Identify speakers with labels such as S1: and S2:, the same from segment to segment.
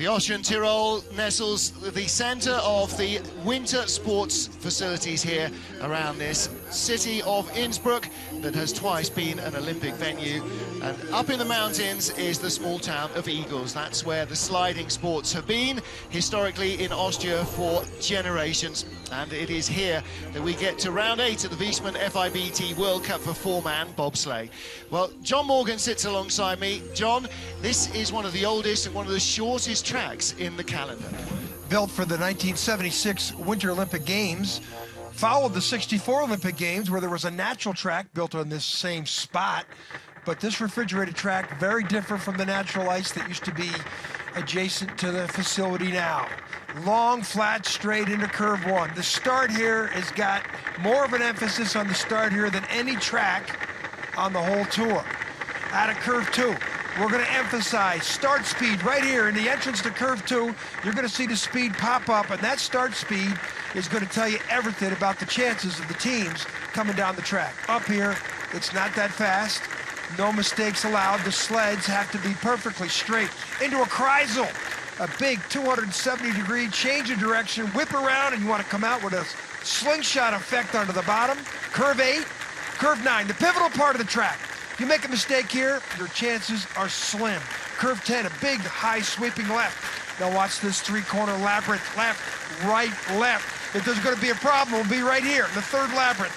S1: The Austrian Tyrol nestles the center of the winter sports facilities here around this city of Innsbruck that has twice been an Olympic venue. And up in the mountains is the small town of Igls. That's where the sliding sports have been historically in Austria for generations. And it is here that we get to round 8 of the Wiesmann FIBT World Cup for 4-man bobsleigh. Well, John Morgan sits alongside me. John, this is one of the oldest and one of the shortest tracks in the calendar.
S2: Built for the 1976 Winter Olympic Games, followed the 64 Olympic Games where there was a natural track built on this same spot. But this refrigerated track, very different from the natural ice that used to be adjacent to the facility now. Long, flat, straight into curve one. The start here has got more of an emphasis on the start here than any track on the whole tour. Out of curve two, we're going to emphasize start speed right here in the entrance to curve two. You're going to see the speed pop up, and that start speed is going to tell you everything about the chances of the teams coming down the track. Up here, it's not that fast. No mistakes allowed. The sleds have to be perfectly straight. Into a Kreisel, a big 270-degree change of direction, whip around, and you want to come out with a slingshot effect onto the bottom. Curve 8, curve 9, the pivotal part of the track. If you make a mistake here, your chances are slim. Curve 10, a big, high sweeping left. Now watch this three-corner labyrinth, left, right, left. If there's going to be a problem, it'll be right here, the third labyrinth.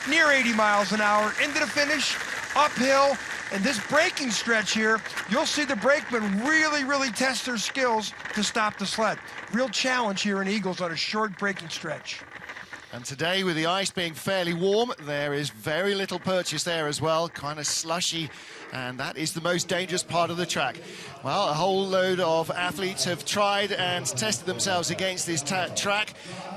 S2: Near 80 miles an hour, into the finish, uphill, and this braking stretch here, you'll see the brakemen really test their skills to stop the sled. Real challenge here in Igls on a short braking stretch.
S1: And today, with the ice being fairly warm, there is very little purchase there as well, kind of slushy, and that is the most dangerous part of the track. Well, a whole load of athletes have tried and tested themselves against this track.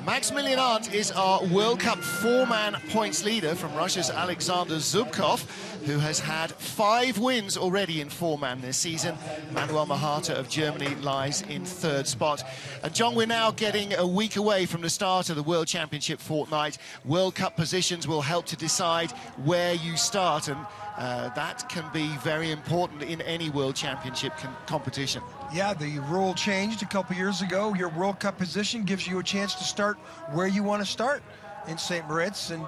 S1: Maximilian Arndt is our World Cup 4-man points leader from Russia's Alexander Zubkov, who has had 5 wins already in 4-man this season. Manuel Mahata of Germany lies in 3rd spot. And John, we're now getting a week away from the start of the World Championship fortnight. World Cup positions will help to decide where you start, and that can be very important in any World Championship competition.
S2: Yeah, the rule changed a couple years ago. Your World Cup position gives you a chance to start where you want to start in St. Moritz, and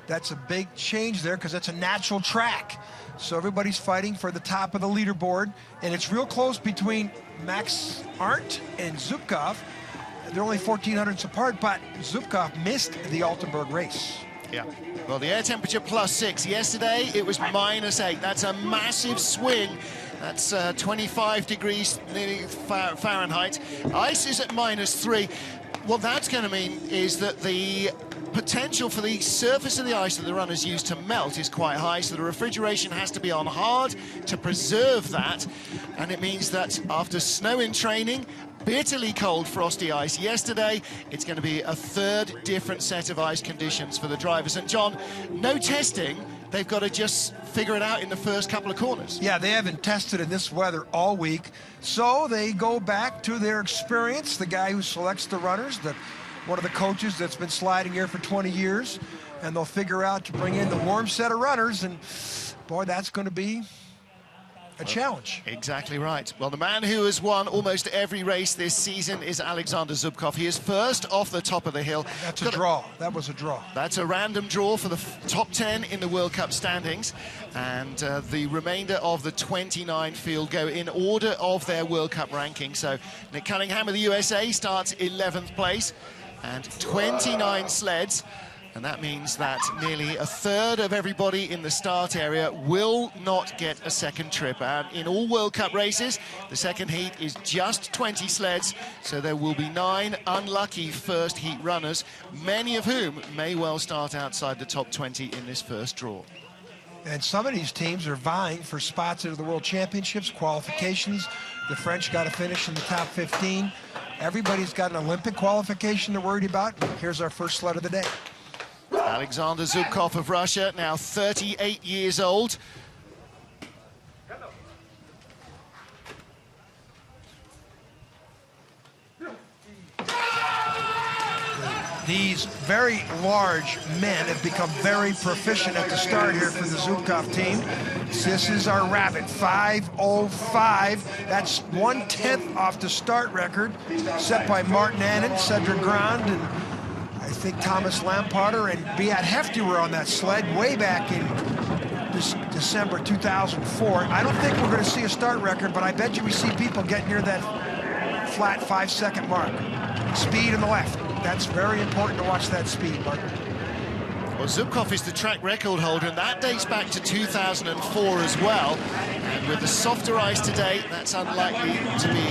S2: that's a big change there because that's a natural track. So everybody's fighting for the top of the leaderboard, and it's real close between Max Arndt and Zubkov. They're only 1,400ths apart, but Zubkov missed the Altenburg race.
S1: Yeah, well, the air temperature +6. Yesterday, it was -8. That's a massive swing. That's 25 degrees nearly Fahrenheit. Ice is at -3. What that's going to mean is that the potential for the surface of the ice that the runners use to melt is quite high, so the refrigeration has to be on hard to preserve that. And it means that after snow in training, bitterly cold frosty ice yesterday, it's going to be a 3rd different set of ice conditions for the drivers. And John, no testing. They've got to just figure it out in the first couple of corners.
S2: Yeah, they haven't tested in this weather all week, so they go back to their experience. The guy who selects the runners, one of the coaches that's been sliding here for 20 years, and they'll figure out to bring in the warm set of runners, and boy, that's going to be a challenge.
S1: Exactly right. Well, the man who has won almost every race this season is Alexander Zubkov. He is first off the top of the hill.
S2: That's a draw. That was a draw.
S1: That's a random draw for the top 10 in the World Cup standings. And the remainder of the 29 field go in order of their World Cup ranking. So Nick Cunningham of the USA starts 11th place and 29 sleds. And that means that nearly a 1/3 of everybody in the start area will not get a second trip. And in all World Cup races, the second heat is just 20 sleds, so there will be 9 unlucky first heat runners, many of whom may well start outside the top 20 in this first draw.
S2: And some of these teams are vying for spots into the World Championships, qualifications. The French got to finish in the top 15. Everybody's got an Olympic qualification they're worried about. Here's our first sled of the day.
S1: Alexander Zubkov of Russia, now 38 years old.
S2: These very large men have become very proficient at the start here for the Zubkov team. This is our rabbit, 5:05. That's 1/10 off the start record set by Martin Annan, Cedric Grand, and I think Thomas Lamparter and Beat Hefty were on that sled way back in December 2004. I don't think we're going to see a start record, but I bet you we see people get near that flat 5-second mark. Speed in the left. That's very important to watch that speed, Mark.
S1: Well, Zubkov is the track record holder, and that dates back to 2004 as well. And with the softer ice today, that's unlikely to be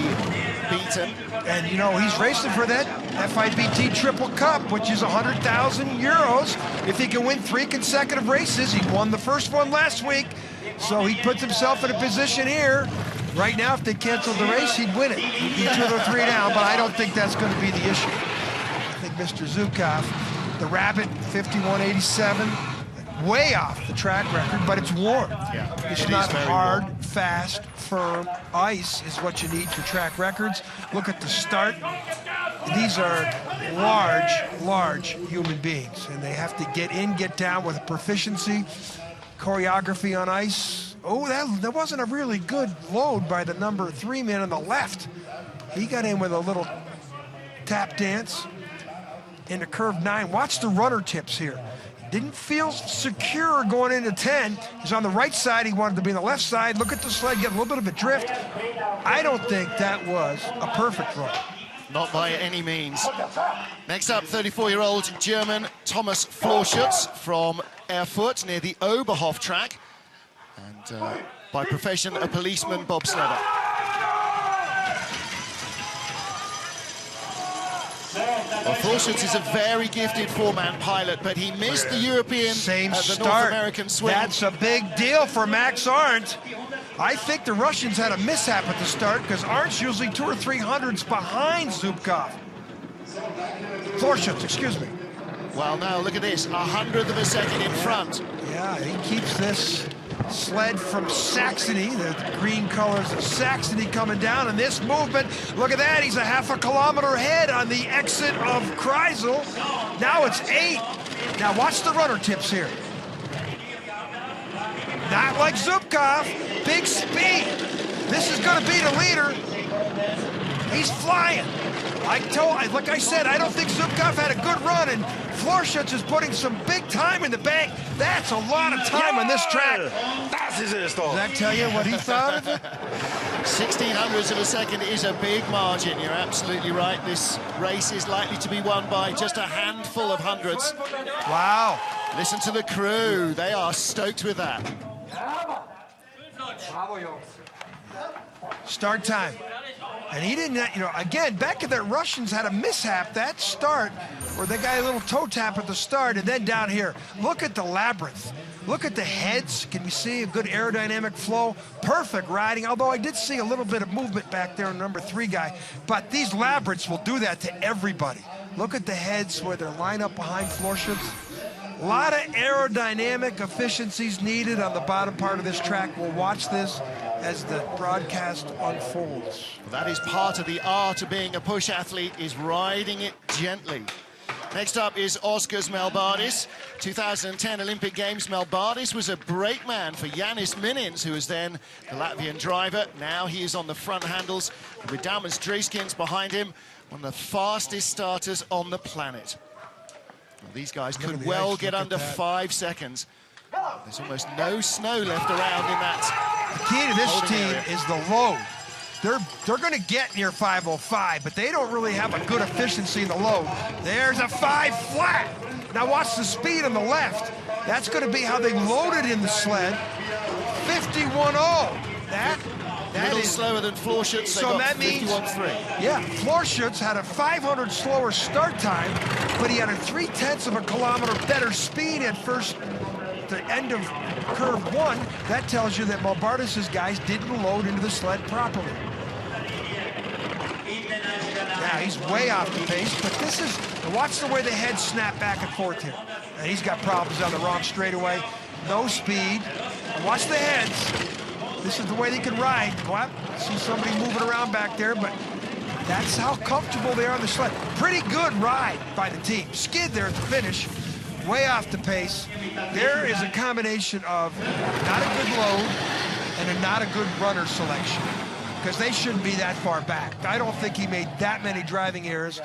S1: beaten.
S2: And, you know, he's racing for that FIBT Triple Cup, which is 100,000 euros. If he can win 3 consecutive races, he won the first one last week. So he puts himself in a position here. Right now, if they canceled the race, he'd win it. He'd 2 or 3 down, but I don't think that's going to be the issue. I think Mr. Zubkov, the Rabbit, 51.87, way off the track record, but it's warm.
S1: Yeah,
S2: it's not hard, fast, firm. Ice is what you need for track records. Look at the start. These are large human beings, and they have to get in, get down with proficiency, choreography on ice. Oh, that wasn't a really good load by the number 3 man on the left. He got in with a little tap dance into curve 9. Watch the runner tips here. Didn't feel secure going into 10. He's on the right side. He wanted to be on the left side. Look at the sled, get a little bit of a drift. I don't think that was a perfect run.
S1: Not by any means. Next up, 34-year-old German Thomas Florschutz from Erfurt near the Oberhof track. And by profession, a policeman bobsledder. Well, Florschutz is a very gifted 4-man pilot, but he missed the European, the North American swing.
S2: That's a big deal for Max Arndt. I think the Russians had a mishap at the start because Arndt's usually 200 or 300s behind Zubkov. Florschutz, excuse me.
S1: Well, now look at this, 100th of a second in front.
S2: Yeah, he keeps this sled from Saxony, the green colors of Saxony coming down, and this movement, look at that, he's a half a kilometer ahead on the exit of Kreisel. Now it's 8. Now watch the runner tips here. Not like Zubkov, big speed. This is going to be the leader. He's flying. Like I said, I don't think Zubkov had a good run, and Florschutz is putting some big time in the bank. That's a lot of time on this track. Does that tell you what he thought of it?
S1: 1600ths of a second is a big margin. You're absolutely right. This race is likely to be won by just a handful of hundreds.
S2: Wow.
S1: Listen to the crew. They are stoked with that.
S2: Start time. And he didn't, you know, again, back at that Russians had a mishap, that start, where they got a little toe tap at the start, and then down here, look at the labyrinth. Look at the heads. Can you see a good aerodynamic flow? Perfect riding, although I did see a little bit of movement back there in number 3 guy. But these labyrinths will do that to everybody. Look at the heads where they're lined up behind Florschutz. A lot of aerodynamic efficiencies needed on the bottom part of this track. We'll watch this as the broadcast unfolds.
S1: That is part of the art of being a push athlete, is riding it gently. Next up is Oskars Melbardis. 2010 Olympic Games, Melbardis was a brakeman for Jānis Minins, who was then the Latvian driver. Now he is on the front handles with Daumas Drīskins behind him, one of the fastest starters on the planet. Well, these guys could well get under 5 seconds. There's almost no snow left around in that.
S2: The key to this team is the load. They're going to get near 5:05, but they don't really have a good efficiency in the load. There's a 5 flat. Now watch the speed on the left. That's going to be how they loaded in the sled. 51.0. That is
S1: slower than Florschutz.
S2: So that means
S1: 51.3.
S2: Yeah, Florschutz had a 500 slower start time, but he had a 0.3 of a kilometer better speed at the end of curve 1. That tells you that Melbardis' guys didn't load into the sled properly. Now he's way off the pace, but this is, watch the way the heads snap back and forth here. And he's got problems on the wrong straightaway. No speed. And watch the heads. This is the way they can ride. Well, see somebody moving around back there, but That's how comfortable they are on the sled. Pretty good ride by the team. Skid there at the finish, way off the pace. There is a combination of not a good load and a not a good runner selection, because they shouldn't be that far back. I don't think he made that many driving errors.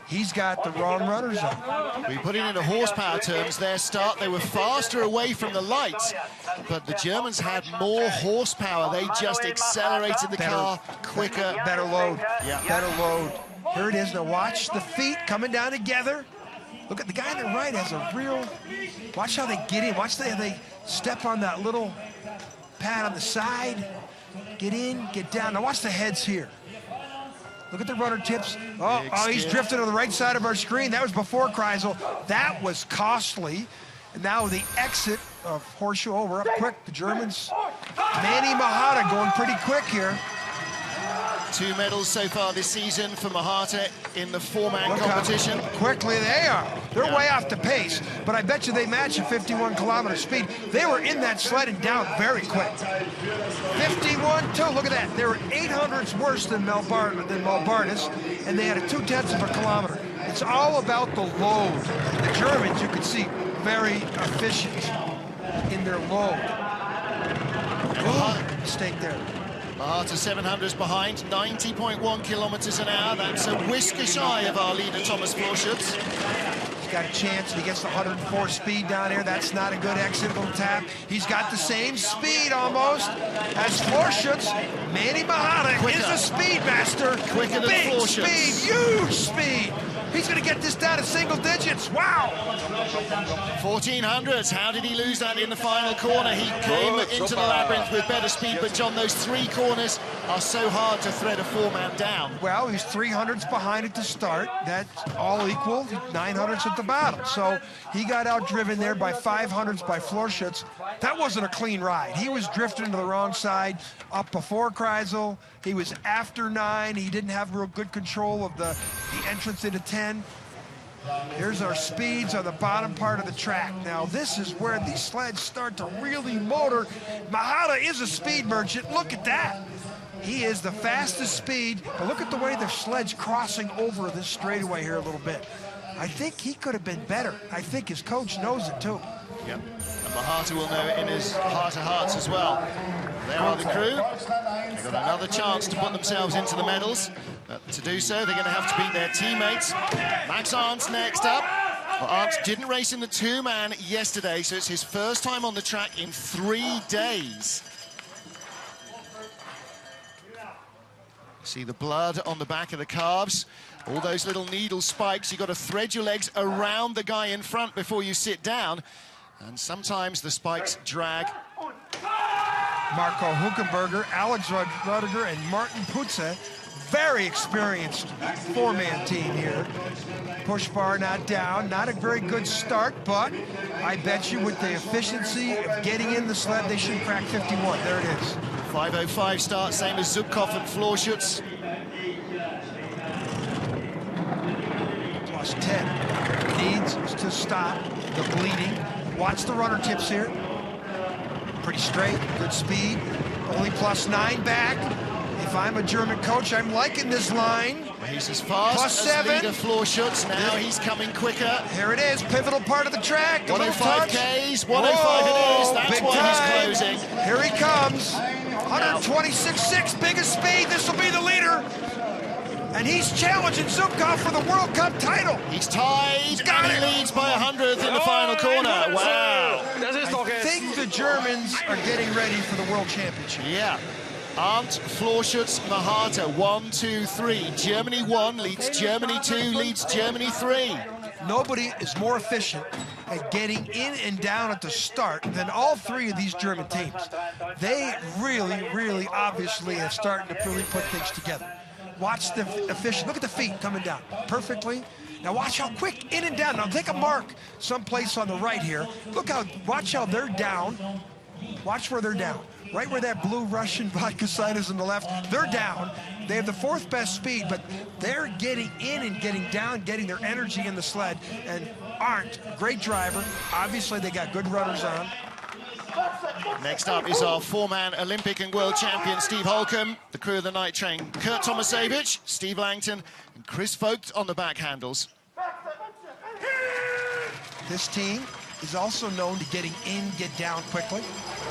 S2: He's got the wrong runners on.
S1: We put it into horsepower terms, their start, they were faster away from the lights, but the Germans had more horsepower. They just accelerated the car quicker.
S2: Better load,
S1: Yeah.
S2: better load. Here it is. Now watch the feet coming down together. Look at the guy on the right has a real, watch how they get in. Watch how they step on that little pad on the side. Get in, get down. Now watch the heads here. Look at the runner tips. Oh, he's drifting to the right side of our screen. That was before Kreisel. That was costly. And now the exit of Horseshoe. Oh, we're up quick. The Germans. Manny Mahata going pretty quick here.
S1: 2 medals so far this season for Mahata in the 4-man competition.
S2: How quickly they are. They're way off the pace, but I bet you they match a 51-kilometer speed. They were in that sled and down very quick. 51.2, look at that. They were 800ths worse than Malbarnis, and they had a 0.2 of a kilometer. It's all about the load. The Germans, you can see, very efficient in their load. Mistake there.
S1: Mahata 700s behind, 90.1 kilometers an hour. That's a whisker shy of our leader, Thomas Florschutz.
S2: He's got a chance. He gets the 104 speed down here. That's not a good exit, little tap. He's got the same speed almost as Florschutz. Manny Mahata is a speed master.
S1: Quicker than
S2: Big
S1: Florschutz.
S2: speed, huge speed. He's going to get this down to single digits. Wow.
S1: 1400s. How did he lose that in the final corner? He came into the labyrinth with better speed, but John, those 3 corners are so hard to thread a 4-man down.
S2: Well, he's 300s behind at the start. That's all equal. 900s at the bottom. So he got outdriven there by 500s by Florschutz. That wasn't a clean ride. He was drifting to the wrong side up before Kreisel. He was after 9. He didn't have real good control of the entrance into 10. Here's our speeds on the bottom part of the track. Now, this is where these sleds start to really motor. Mahata is a speed merchant. Look at that. He is the fastest speed. But look at the way the sled's crossing over this straightaway here a little bit. I think he could have been better. I think his coach knows it, too.
S1: Yep. And Mahata will know it in his heart of hearts as well. There are the crew. They've got another chance to put themselves into the medals. But to do so, they're going to have to beat their teammates. Max Arndt's next up. Well, Arndt didn't race in the 2-man yesterday, so it's his first time on the track in 3 days. See the blood on the back of the calves. All those little needle spikes. You've got to thread your legs around the guy in front before you sit down. And sometimes the spikes drag.
S2: Marco Huckenberger, Alex Rudiger, and Martin Putze. Very experienced 4-man team here. Push bar not down, not a very good start, but I bet you with the efficiency of getting in the sled, they should crack 51. There it is.
S1: 5:05 start, same as Zubkov and Florschutz.
S2: Plus 10. Needs to stop the bleeding. Watch the runner tips here. Pretty straight, good speed. Only plus 9 back. If I'm a German coach, I'm liking this line.
S1: He's as fast
S2: Plus
S1: as
S2: 7.
S1: leader Florschutz. Now he's coming quicker.
S2: Here it is, pivotal part of the track.
S1: 105 Ks, 105 it is. That's
S2: big
S1: why
S2: time.
S1: he's closing.
S2: Here he comes. 126.6, biggest speed. This will be the leader. And he's challenging Zubkov for the World Cup title.
S1: He's tied, and he leads by 100th in the final corner. Wow.
S2: I think the Germans are getting ready for the World Championship.
S1: Yeah. Arndt, Florschutz, Mahata, 1, 2, 3. Germany 1 leads Germany 2, leads Germany 3.
S2: Nobody is more efficient at getting in and down at the start than all 3 of these German teams. They really obviously are starting to really put things together. Watch the efficient, look at the feet coming down perfectly. Now watch how quick in and down. Now take a mark someplace on the right here. Watch how they're down. Watch where they're down. Right where that blue Russian vodka sign is on the left, they're down. They have the 4th best speed, but they're getting in and getting down, getting their energy in the sled. And Arndt, great driver. Obviously, they got good runners on.
S1: Next up is our 4-man Olympic and world champion, Steve Holcomb. The crew of the night train, Kurt Tomasevich, Steve Langton, and Chris Vogt on the back handles.
S2: This team is also known to getting in, get down quickly.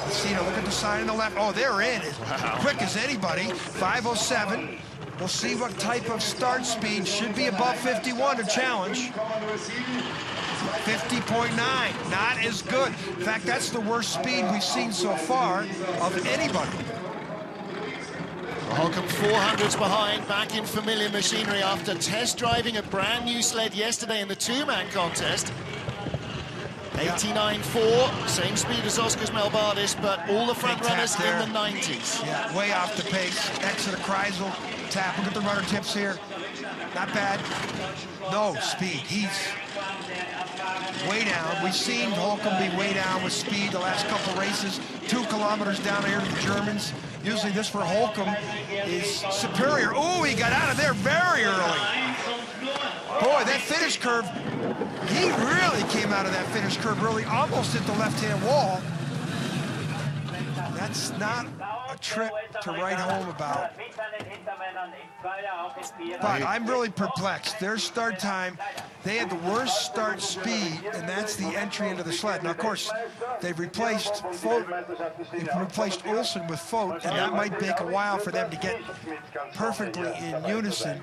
S2: Let's see, look at the sign on the left. Oh, they're in as quick as anybody. 5:07. We'll see what type of start speed. Should be above 51 to challenge. 50.9, not as good. In fact, that's the worst speed we've seen so far of anybody.
S1: Holcomb 400s behind, back in familiar machinery after test driving a brand new sled yesterday in the 2-man contest. 89.4, same speed as Oscar's Melbardis, but all the front runners in the 90s.
S2: Yeah, way off the pace. Exit of Kreisel, tap. Look at the runner tips here. Not bad. No speed. He's way down. We've seen Holcomb be way down with speed the last couple races. 2 kilometers down here to the Germans. Usually this for Holcomb is superior. Oh, he got out of there very early. Boy, that finish curve, he really came out of that finish curve early, almost hit the left-hand wall. That's not a trip to write home about. But I'm really perplexed. Their start time, they had the worst start speed, and that's the entry into the sled. Now, of course, they've replaced Olsen with Vogt, and that might take a while for them to get perfectly in unison.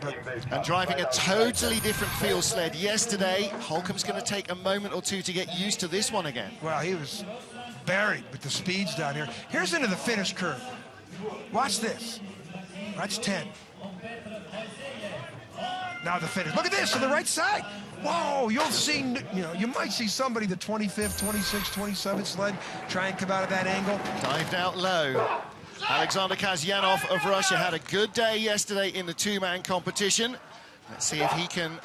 S1: And driving a totally different field sled yesterday, Holcomb's going to take a moment or two to get used to this one again.
S2: Well, he was buried with the speeds down here. Here's into the finish curve. Watch this. That's 10. Now the finish. Look at this on the right side. Whoa, you'll see, you might see somebody, the 25th, 26th, 27th sled, try and come out of that angle.
S1: Dived out low. Alexander Kazyanov of Russia had a good day yesterday in the 2-man competition. Let's see if he can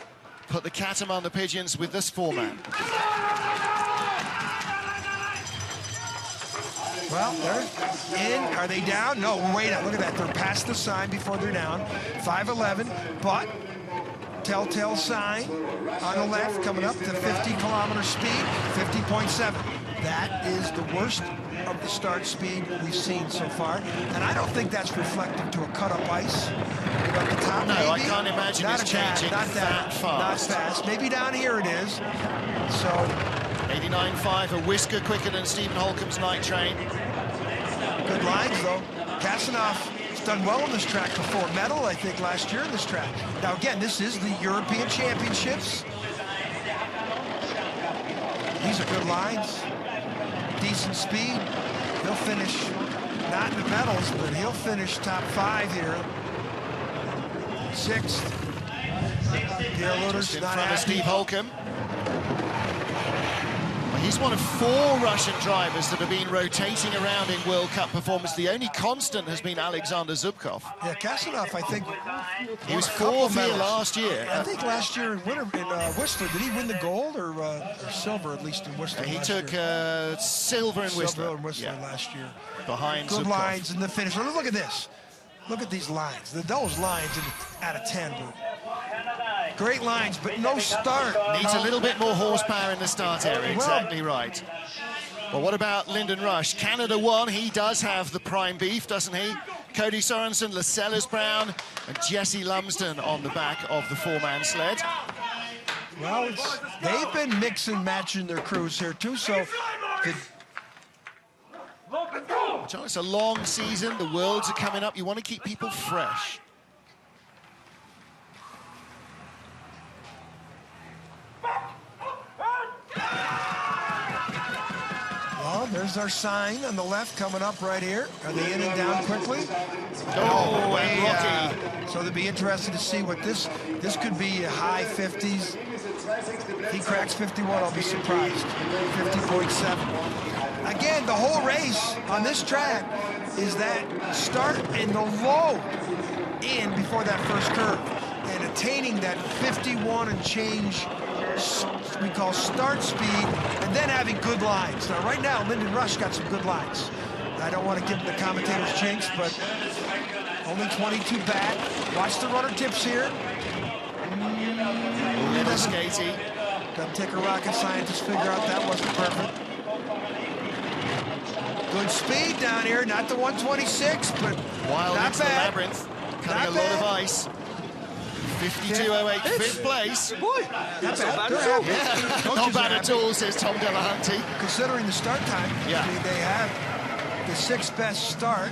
S1: put the cat among the pigeons with this 4-man.
S2: Well, they're in. Are they down? No, way down. Look at that. They're past the sign before they're down. 5:11, but telltale sign on the left coming up to 50-kilometer speed, 50.7. That is the worst of the start speed we've seen so far. And I don't think that's reflective to a cut-up ice. At the top,
S1: no,
S2: maybe.
S1: I can't imagine it's changing that fast.
S2: Not fast. Maybe down here it is. So
S1: 89.5, a whisker quicker than Stephen Holcomb's night train.
S2: Good lines, though. Kassanov has done well on this track before. Medal, I think, last year in this track. Now, again, this is the European Championships. These are good lines. Decent speed. He'll finish, not in the medals, but he'll finish top 5 here. 6th. Pierre Luder's
S1: in
S2: not
S1: front
S2: happy.
S1: of Steve Holcomb. He's one of 4 Russian drivers that have been rotating around in World Cup performance. The only constant has been Alexander Zubkov.
S2: Yeah, Kassanov, I think,
S1: he was 4th here last year.
S2: I think last year in Whistler, did he win the gold or silver, at least in Whistler?
S1: He took silver in Whistler.
S2: Silver in Whistler last year.
S1: Behind
S2: Good
S1: Zubkov.
S2: lines in the finish. Look at this. Look at these lines. Those lines out of 10 were great lines, but no start.
S1: Needs a little bit more horsepower in the start area. Exactly right. Well, what about Lyndon Rush? Canada won. He does have the prime beef, doesn't he? Cody Sorensen, Lascelles Brown, and Jesse Lumsden on the back of the 4-man sled.
S2: Well, they've been mixing, matching their crews here, too, so...
S1: John, it's a long season. The Worlds are coming up. You want to keep people fresh.
S2: Well, there's our sign on the left coming up right here. Are they in and down quickly?
S1: Oh, and Rocky.
S2: So they'll be interested to see what this could be, high 50s. If he cracks 51, I'll be surprised. 50.7. Again, the whole race on this track is that start and the low in before that first curve. And attaining that 51 and change we call start speed, and then having good lines. Now, right now, Lyndon Rush got some good lines. I don't want to give the commentators jinx, but only 22 back. Watch the runner tips here.
S1: Little skatey.
S2: Doesn't take a rocket scientist to figure out that wasn't perfect. Good speed down here, not the 126, but
S1: Wild
S2: not
S1: into the
S2: bad.
S1: labyrinth, cutting
S2: Not
S1: a lot
S2: bad.
S1: of ice. 52.08, fifth place.
S2: Boy, not bad. They're happy.
S1: Yeah,
S2: Coaches
S1: not
S2: are
S1: bad at
S2: happy.
S1: all, says Tom Delahunty.
S2: Considering the start time,
S1: Yeah.
S2: I mean, they have the sixth best start.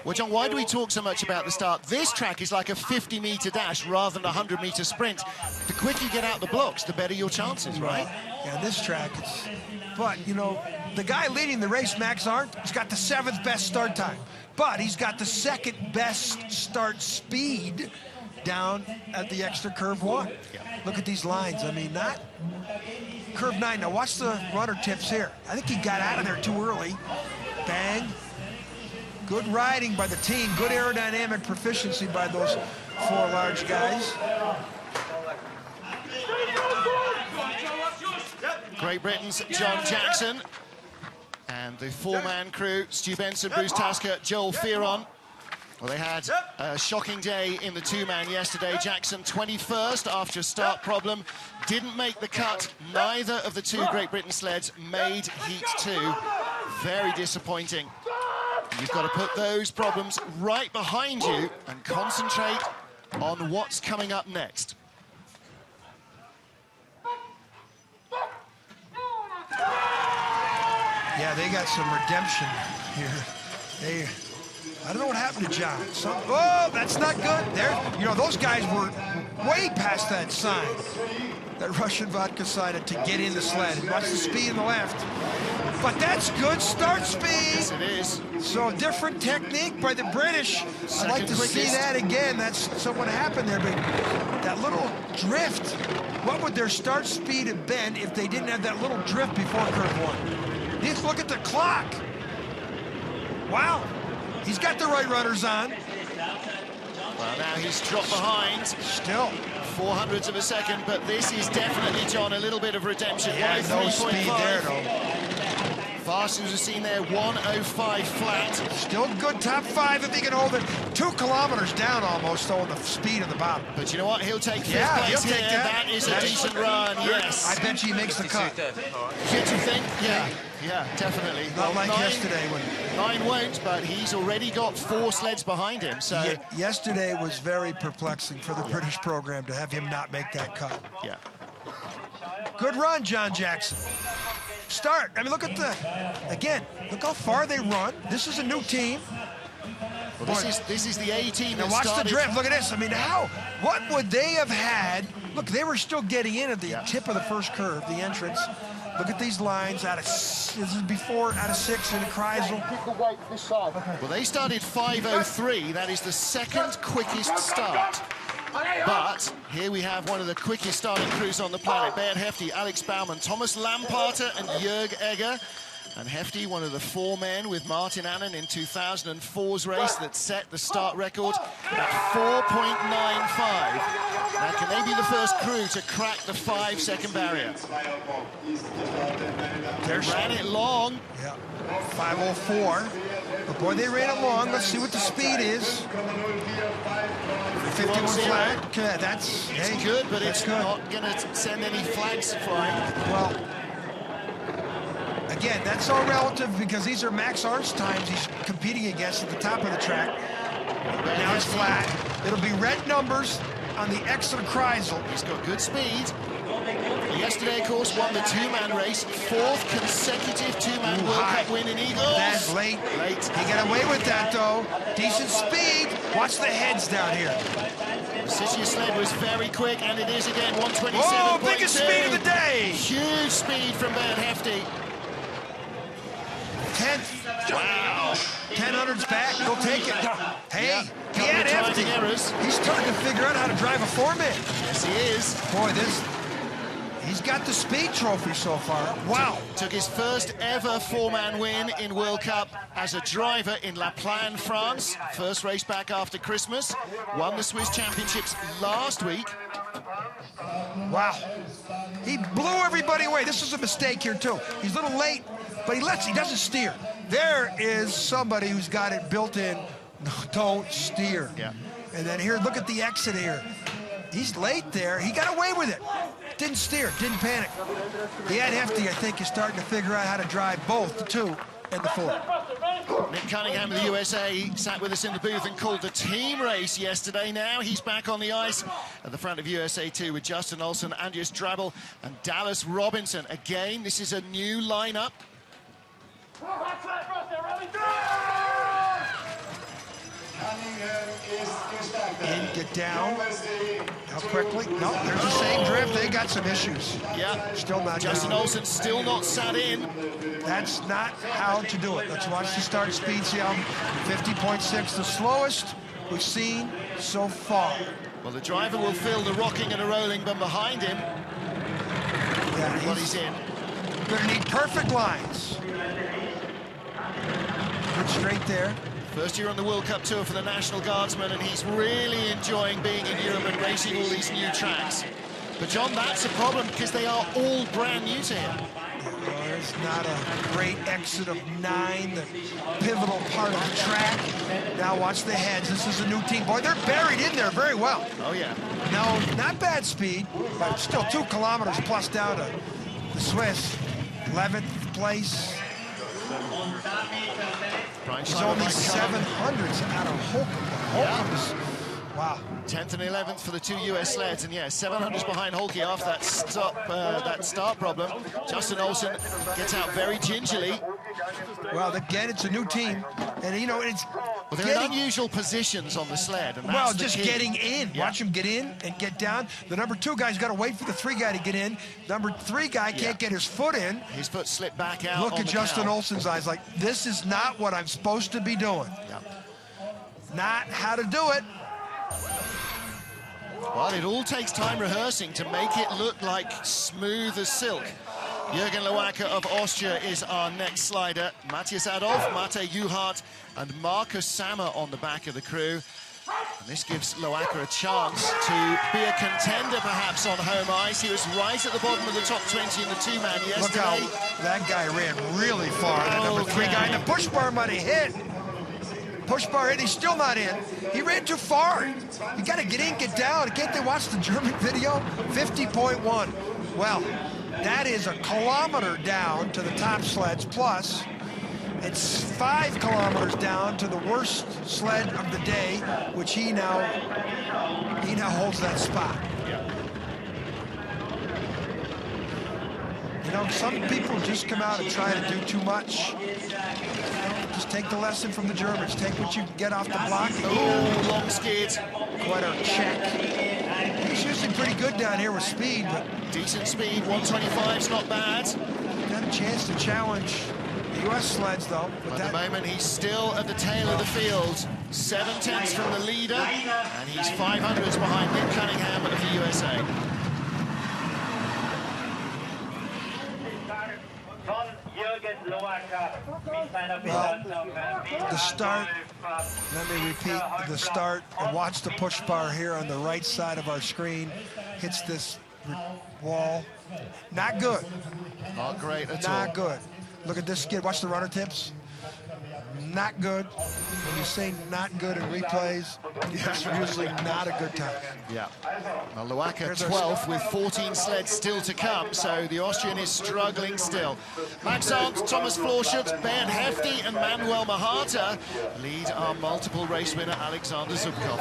S1: Well, John, why do we talk so much about the start? This track is like a 50-meter dash rather than a 100-meter sprint. The quicker you get out the blocks, the better your chances, right?
S2: Yeah, this track, but, you know, the guy leading the race, Max Arndt, he's got the 7th best start time, but he's got the 2nd best start speed down at the extra curve 1.
S1: Yeah.
S2: Look at these lines. I mean, not curve 9. Now watch the runner tips here. I think he got out of there too early. Bang. Good riding by the team. Good aerodynamic proficiency by those 4 large guys.
S1: Great Britain's John Jackson and the 4-man crew, Stu Benson, Bruce Tasker, Joel Fearon. Well, they had a shocking day in the 2-man yesterday. Jackson 21st after a start problem, didn't make the cut. Neither of the 2 Great Britain sleds made Heat 2. Very disappointing. You've got to put those problems right behind you and concentrate on what's coming up next.
S2: Yeah, they got some redemption here. I don't know what happened to John. Oh, that's not good. There, you know, those guys were way past that sign, that Russian vodka sign, to get in the sled. And watch the speed in the left. But that's good start speed.
S1: Yes, it is.
S2: So different technique by the British. I'd like to see that again. That's somewhat happened there, but that little drift. What would their start speed have been if they didn't have that little drift before curve 1? Let's look at the clock. Wow. He's got the right runners on.
S1: Well, now he's dropped behind.
S2: Still.
S1: 400ths of a second, but this is definitely, John, a little bit of redemption.
S2: Yeah, no speed there, though.
S1: Fastest we've seen there, 105 flat.
S2: Still good top 5 if he can hold it. 2 kilometers down almost, though, on the speed of the bottom.
S1: But you know what? He'll take 5th
S2: Yeah,
S1: place
S2: he'll
S1: here.
S2: take that.
S1: That is a decent run, yes.
S2: I bet you he makes the cut.
S1: Good, you think? Yeah, definitely.
S2: Not like
S1: 9
S2: yesterday when...
S1: 9 won't, but he's already got 4 sleds behind him, so...
S2: Yesterday was very perplexing for the British program to have him not make that cut.
S1: Yeah.
S2: Good run, John Jackson. Start. I mean, look at the... Again, look how far they run. This is a new team.
S1: Well, this is the A team.
S2: Now watch the drift. Look at this. I mean, what would they have had? Look, they were still getting in at the tip of the first curve, the entrance. Look at these lines this is before out of 6 in Kreisel.
S1: Well, they started 5:03. That is the 2nd quickest start. But here we have one of the quickest starting crews on the planet. Bert Hefty, Alex Baumann, Thomas Lamparter and Jörg Egger. And Hefty, one of the 4 men with Martin Annan in 2004's race that set the start record at 4.95. Now, can they be the first crew to crack the 5-second barrier? They ran it long.
S2: Yeah, 5:04. But boy, they ran it long. Let's see what the speed is. 51 flat. Okay, that's
S1: good, but it's
S2: good.
S1: not going to send any flags flying.
S2: Well, again, that's all relative because these are Max Arndt's times he's competing against at the top of the track. Now it's flat. It'll be red numbers on the exit of Kreisel.
S1: He's got good speed. Yesterday, of course, won the 2-man race. 4th consecutive 2-man World Cup win in Igls.
S2: That's late. He got away with that, though. Decent speed. Watch the heads down here.
S1: The City sled was very quick, and it is again 127.2.
S2: Oh, biggest speed of the day.
S1: Huge speed from Bert Hefty.
S2: 10th.
S1: Wow.
S2: 1000's back. He'll take it. Hey, he had Hefty. He's starting to figure out how to drive a 4-man.
S1: Yes, he is.
S2: Boy, he's got the speed trophy so far. Wow.
S1: Took his first ever 4-man win in World Cup as a driver in La Plagne, France. First race back after Christmas. Won the Swiss Championships last week.
S2: Wow. He blew everybody away. This was a mistake here, too. He's a little late, but he doesn't steer. There is somebody who's got it built in. No, don't steer.
S1: Yeah.
S2: And then here, look at the exit here. He's late there. He got away with it. didn't steer, didn't panic. He had Hefty, I think, is starting to figure out how to drive both the 2 and the 4.
S1: Nick Cunningham of the USA sat with us in the booth and called the team race yesterday. Now he's back on the ice at the front of USA 2 with Justin Olson, Andreas Drabble and Dallas Robinson. Again, this is a new lineup.
S2: In, get down. How quickly? No, there's the same drift. They got some issues.
S1: Yeah.
S2: Still not.
S1: Justin Olson still not sat in.
S2: That's not how to do it. Let's watch the start speed. See how 50.6, the slowest we've seen so far.
S1: Well, the driver will feel the rocking and the rolling, but behind him,
S2: yeah,
S1: he's in.
S2: Gonna need perfect lines. Good straight there.
S1: First year on the World Cup Tour for the National Guardsman, and he's really enjoying being in Europe and racing all these new tracks. But, John, that's a problem because they are all brand new to him.
S2: Well, there's not a great exit of 9, the pivotal part of the track. Now watch the heads. This is a new team. Boy, they're buried in there very well.
S1: Oh, yeah.
S2: No, not bad speed, but still 2 kilometers plus down to the Swiss. 11th place. He's only 700s out of Holcomb. Holcomb's, wow.
S1: 10th and 11th for the 2 US sleds, and yeah, 700s behind Holke after that start problem. Justin Olson gets out very gingerly.
S2: Well, again, it's a new team, and you know it's.
S1: Well, they're in unusual positions on the sled, and that's
S2: well,
S1: the
S2: just
S1: key.
S2: Getting in. Yeah. Watch him get in and get down. The number 2 guy's got to wait for the 3 guy to get in. Number 3 guy can't get his foot in.
S1: His foot slipped back out.
S2: Look at Justin Olson's eyes, like this is not what I'm supposed to be doing.
S1: Yep.
S2: Not how to do it.
S1: Well, it all takes time rehearsing to make it look like smooth as silk. Jürgen Loacker of Austria is our next slider. Matthias Adolf, Mate Juhart, and Marcus Sammer on the back of the crew. And this gives Loacker a chance to be a contender, perhaps, on home ice. He was right at the bottom of the top 20 in the 2-man yesterday.
S2: Look how that guy ran really far. The number 3 guy, and the push bar might have hit. Push bar hit, he's still not in. He ran too far. You got to get in, get down. Can't they watch the German video? 50.1. Well, that is a kilometer down to the top sleds, plus it's 5 kilometers down to the worst sled of the day, which he now holds that spot.
S1: Yeah.
S2: You know, some people just come out and try to do too much. Just take the lesson from the Germans. Take what you can get off the block.
S1: Oh, long skid.
S2: Quite a check. He's usually pretty good down here with speed, but
S1: decent speed, 125's not bad.
S2: Got a chance to challenge the U.S. sleds, though.
S1: At the moment, he's still at the tail of the field. 7/10 from the leader, and he's 500s behind Nick Cunningham of the USA.
S2: Well, the start, let me repeat, the start, and watch the push bar here on the right side of our screen, hits this wall. Not good.
S1: Not great at all.
S2: Not good. Look at this skid, watch the runner tips. Not good. When you say not good in replays, it's usually not a good time.
S1: Yeah. Well, Loacker 12th with 14 sleds still to come, so the Austrian is struggling still. Max Arndt, Thomas Florschut, Bernd Hefty and Manuel Mahata lead our multiple race winner Alexander Zubkov.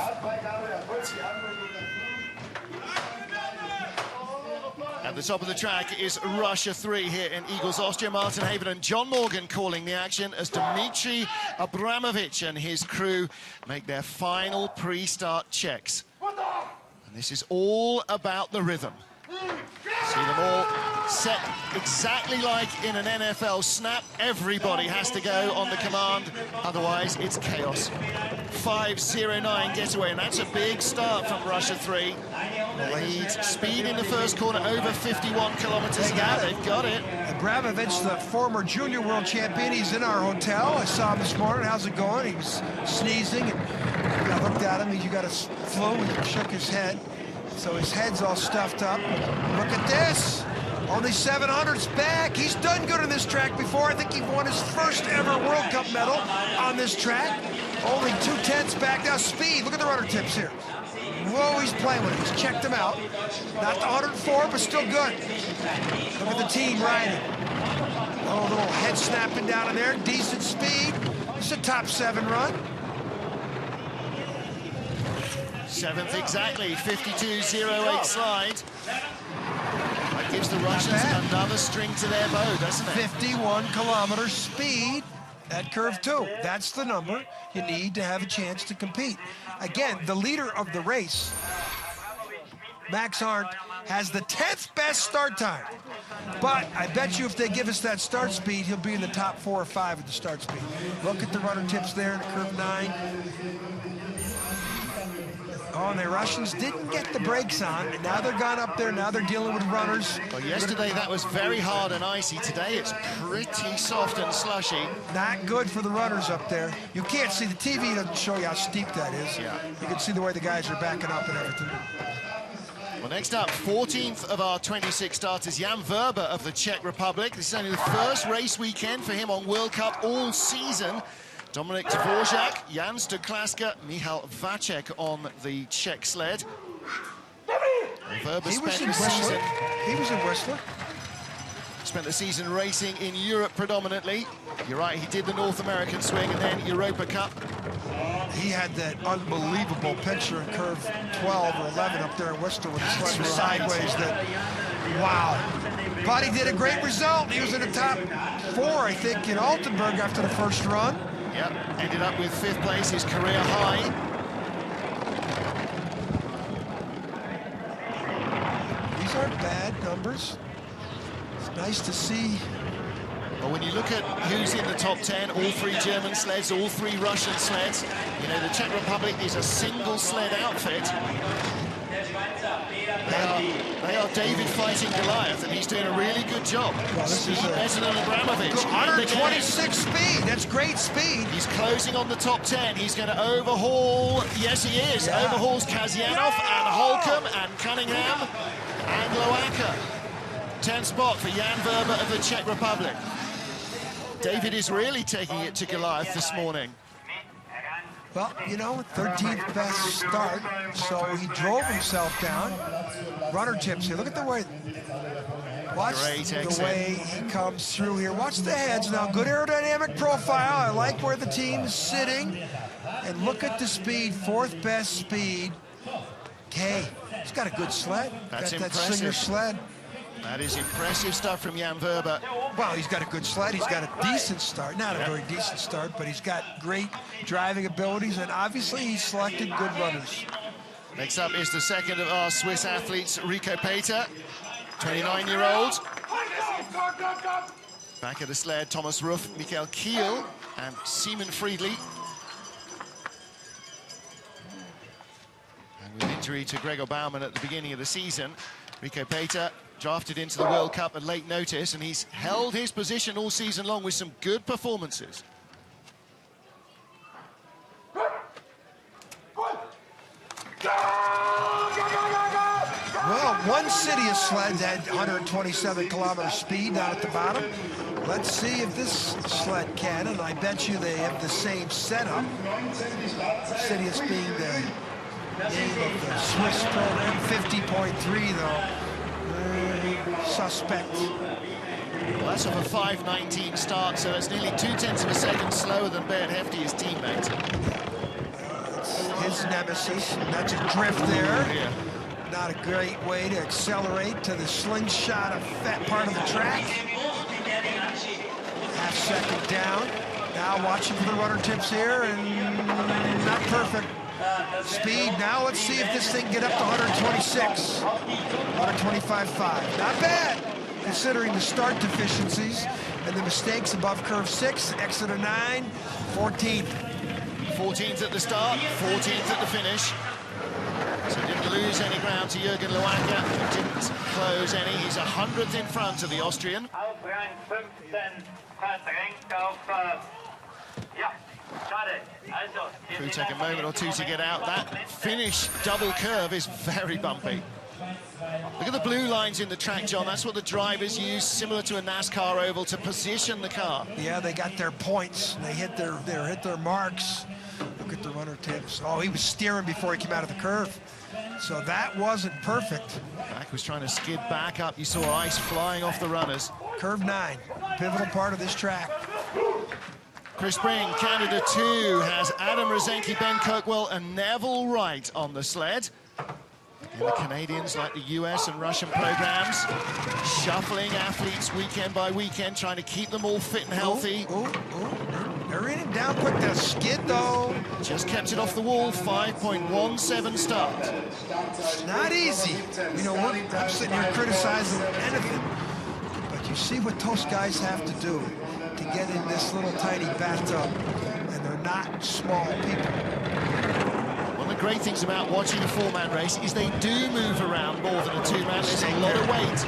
S1: At the top of the track is Russia 3 here in Igls, Austria. Martin Haven and John Morgan calling the action as Dmitry Abramovich and his crew make their final pre-start checks. And this is all about the rhythm. See them all set exactly like in an NFL snap. Everybody has to go on the command, otherwise it's chaos. 5:09 getaway, and that's a big start from Russia 3. Lead speed in the first corner over 51 kilometers an hour. They've got it.
S2: Abramovich, the former junior world champion, he's in our hotel. I saw him this morning. How's it going? He was sneezing, and I looked at him. He got a flu and shook his head. So his head's all stuffed up. Look at this. Only 700s back. He's done good on this track before. I think he won his first ever World Cup medal on this track. Only 2/10 back. Now speed. Look at the runner tips here. Whoa, he's playing with it. He's checked him out. Not the 104, but still good. Look at the team riding. Oh, a little head snapping down in there. Decent speed. It's a top 7 run.
S1: 7th exactly, 52.08 slide. That gives the Russians another string to their bow, doesn't it?
S2: 51-kilometer speed at curve 2. That's the number you need to have a chance to compete. Again, the leader of the race, Max Arndt, has the 10th best start time. But I bet you if they give us that start speed, he'll be in the top 4 or 5 at the start speed. Look at the runner tips there in curve 9. Oh, and the Russians didn't get the brakes on, and now they're gone up there. Now they're dealing with runners.
S1: Well, yesterday that was very hard and icy. Today it's pretty soft and slushy.
S2: Not good for the runners up there. You can't see. The TV doesn't show you how steep that is.
S1: Yeah.
S2: You can see the way the guys are backing up and everything.
S1: Well, next up, 14th of our 26 starters, Jan Verba of the Czech Republic. This is only the first race weekend for him on World Cup all season. Dominik Dvorak, Jan Stuklaska, Michal Vacek on the Czech sled. Verba spent the season.
S2: He was in Whistler.
S1: Spent the season racing in Europe predominantly. You're right, he did the North American swing and then Europa Cup.
S2: He had that unbelievable picture in curve 12 or 11 up there in Whistler with the sled sideways. That, wow. But he did a great result. He was in the top 4, I think, in Altenburg after the first run.
S1: Yep, ended up with 5th place, his career high.
S2: These aren't bad numbers. It's nice to see.
S1: But when you look at who's in the top 10, all 3 German sleds, all 3 Russian sleds, you know, the Czech Republic is a single sled outfit. They are David fighting Goliath, and he's doing a really good job.
S2: Well, this is
S1: better than Abramovich.
S2: 126 speed. That's great speed.
S1: He's closing on the top 10. He's going to overhaul. Yes, he is. Yeah. Overhauls Kazyanov and Holcomb and Cunningham and Loacker. 10th spot for Jan Verba of the Czech Republic. David is really taking it to Goliath this morning.
S2: Well, you know, 13th best start, so he drove himself down. Runner tips here. Look at the way. Watch the way he comes through here. Watch the heads now. Good aerodynamic profile. I like where the team is sitting. And look at the speed. 4th best speed. Hey, he's got a good sled.
S1: That's
S2: got
S1: impressive.
S2: That Singer sled.
S1: That is impressive stuff from Jan Verba.
S2: Well, he's got a good sled. He's got a decent start. Not a very decent start, but he's got great driving abilities, and obviously he's selected good runners.
S1: Next up is the second of our Swiss athletes, Rico Peter, 29-year-old. Back at the sled, Thomas Ruff, Michael Kiel, and Simon Friedli. And with injury to Gregor Baumann at the beginning of the season, Rico Peter drafted into the World Cup at late notice, and he's held his position all season long with some good performances.
S2: Well, one Cydia sled had 127 kilometer speed down at the bottom. Let's see if this sled can, and I bet you they have the same setup. Cydia's being the name of the Swiss program. 50.3 though. Suspect.
S1: Well, that's off a 5:19 start, so that's nearly 0.2 of a second slower than Bert Hefty, his teammate.
S2: His nemesis. That's a drift there.
S1: Yeah.
S2: Not a great way to accelerate to the slingshot of that part of the track. Half second down. Now watching for the runner tips here, and not perfect. Speed. Now let's see if this thing can get up to 126. 125.5. Not bad, considering the start deficiencies and the mistakes above curve 6, exit of 9, 14th.
S1: 14th at the start, 14th at the finish. So didn't lose any ground to Jürgen Loacker, who didn't close any. He's 100th in front of the Austrian. It'll take a moment or two to get out. That finish double curve is very bumpy. Look at the blue lines in the track, John. That's what the drivers use, similar to a NASCAR oval, to position the car.
S2: Yeah, they got their points. They hit their marks. Look at the runner tips. Oh, he was steering before he came out of the curve. So that wasn't perfect.
S1: Mack was trying to skid back up. You saw ice flying off the runners.
S2: Curve 9, pivotal part of this track.
S1: Chris Spring, Canada 2, has Adam Rosenke, Ben Kirkwell, and Neville Wright on the sled. And the Canadians, like the US and Russian programs, shuffling athletes weekend by weekend, trying to keep them all fit and healthy.
S2: They're in it down quick. The skid, though.
S1: Just kept it off the wall, 5.17 start.
S2: It's not easy. You know, I'm sitting here criticizing anything. But you see what those guys have to do to get in this little tiny bathtub. And they're not small people.
S1: One of the great things about watching a 4-man race is they do move around more than a 2-man. There's a lot of weight.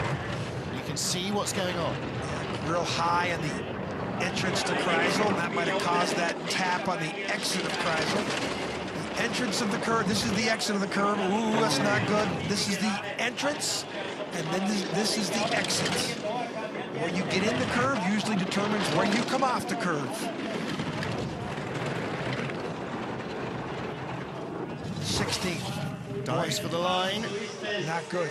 S1: You can see what's going on.
S2: Yeah, real high on the entrance to Kreisel, and that might have caused that tap on the exit of Kreisel. The entrance of the curve, this is the exit of the curve. Ooh, that's not good. This is the entrance, and then this is the exit. Where you get in the curve usually determines where you come off the curve. 16.
S1: Dives for the line.
S2: Not good.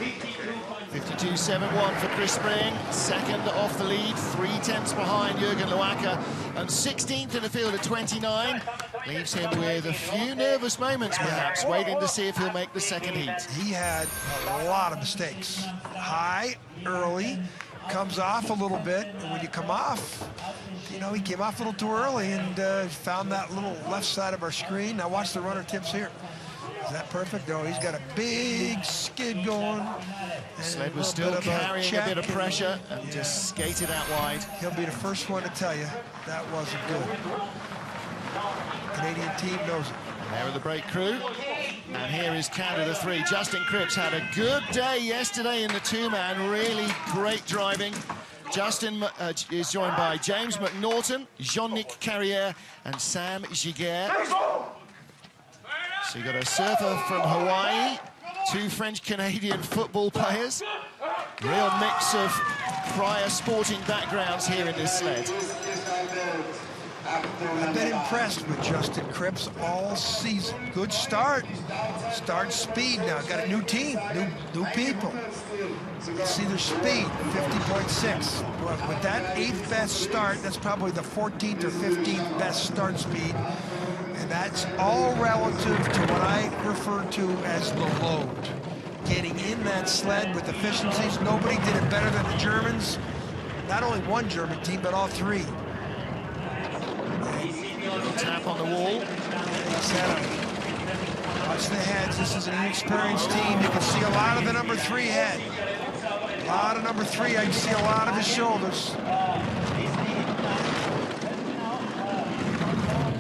S1: 52.71 for Chris Spring. Second off the lead, 3/10 behind Jürgen Loacker. And 16th in the field at 29. Leaves him with a few nervous moments, perhaps, waiting to see if he'll make the second heat.
S2: He had a lot of mistakes. High, early, comes off a little bit, and when you come off, you know, he came off a little too early and found that little left side of our screen. Now watch the runner tips here. Is that perfect? No, he's got a big skid going.
S1: Sled was still carrying a bit of pressure and just skated out wide.
S2: He'll be the first one to tell you that wasn't good. Canadian team knows it.
S1: There are the brake crew. And here is Canada 3. Justin Cripps had a good day yesterday in the 2-man. Really great driving. Justin is joined by James McNaughton, Jean-Nic Carrière, and Sam Giguère. So you got a surfer from Hawaii, 2 French-Canadian football players. Real mix of prior sporting backgrounds here in this sled.
S2: I've been impressed with Justin Cripps all season. Good start. Start speed now. Got a new team, new people. You see their speed, 50.6. With that 8th best start, that's probably the 14th or 15th best start speed. And that's all relative to what I refer to as the load. Getting in that sled with efficiencies. Nobody did it better than the Germans. Not only one German team, but all 3.
S1: Tap on the wall.
S2: Watch the heads. This is an inexperienced team. You can see a lot of the number 3 head. A lot of number 3. I can see a lot of his shoulders.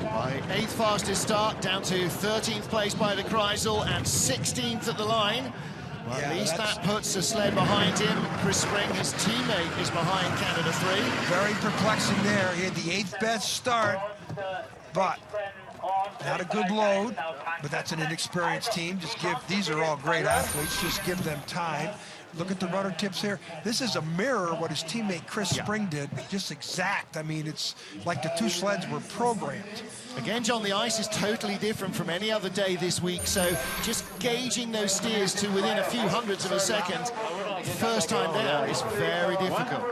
S1: By 8th fastest start, down to 13th place by the Kreisel and 16th at the line. Well, yeah, at least that puts the sled behind him. Chris Spring, his teammate, is behind Canada 3.
S2: Very perplexing there. He had the 8th best start, but not a good load. But that's an inexperienced team. These are all great athletes. Just give them time. Look at the runner tips here. This is a mirror what his teammate Chris Spring did, just exact. I mean, it's like the 2 sleds were programmed.
S1: Again, John, the ice is totally different from any other day this week, so just gauging those steers to within a few hundredths of a second, first time down, is very difficult.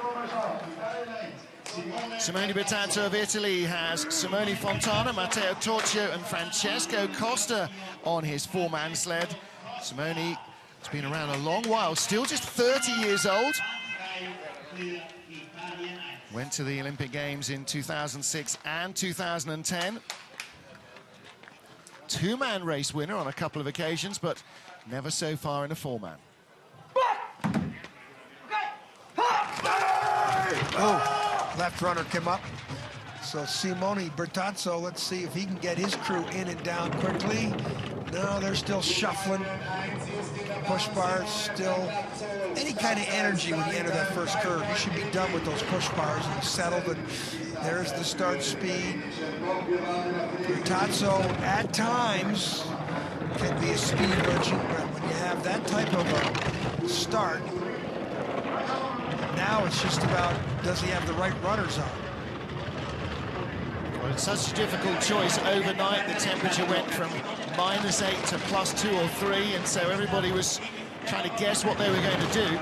S1: Simone Bertato of Italy has Simone Fontana, Matteo Torchio, and Francesco Costa on his 4-man sled. Simone has been around a long while, still just 30 years old. Went to the Olympic Games in 2006 and 2010. 2-man race winner on a couple of occasions, but never so far in a 4-man.
S2: Oh, left runner came up. So Simone Bertazzo, let's see if he can get his crew in and down quickly. No, they're still shuffling. Push bars still. Any kind of energy when you enter that first curve. You should be done with those push bars and settled. And there's the start speed. Bertazzo, at times, can be a speed merchant, but when you have that type of a start, now it's just about, does he have the right runners on?
S1: Well, Such a difficult choice overnight. The temperature went from -8 to +2 or 3, and so everybody was trying to guess what they were going to do.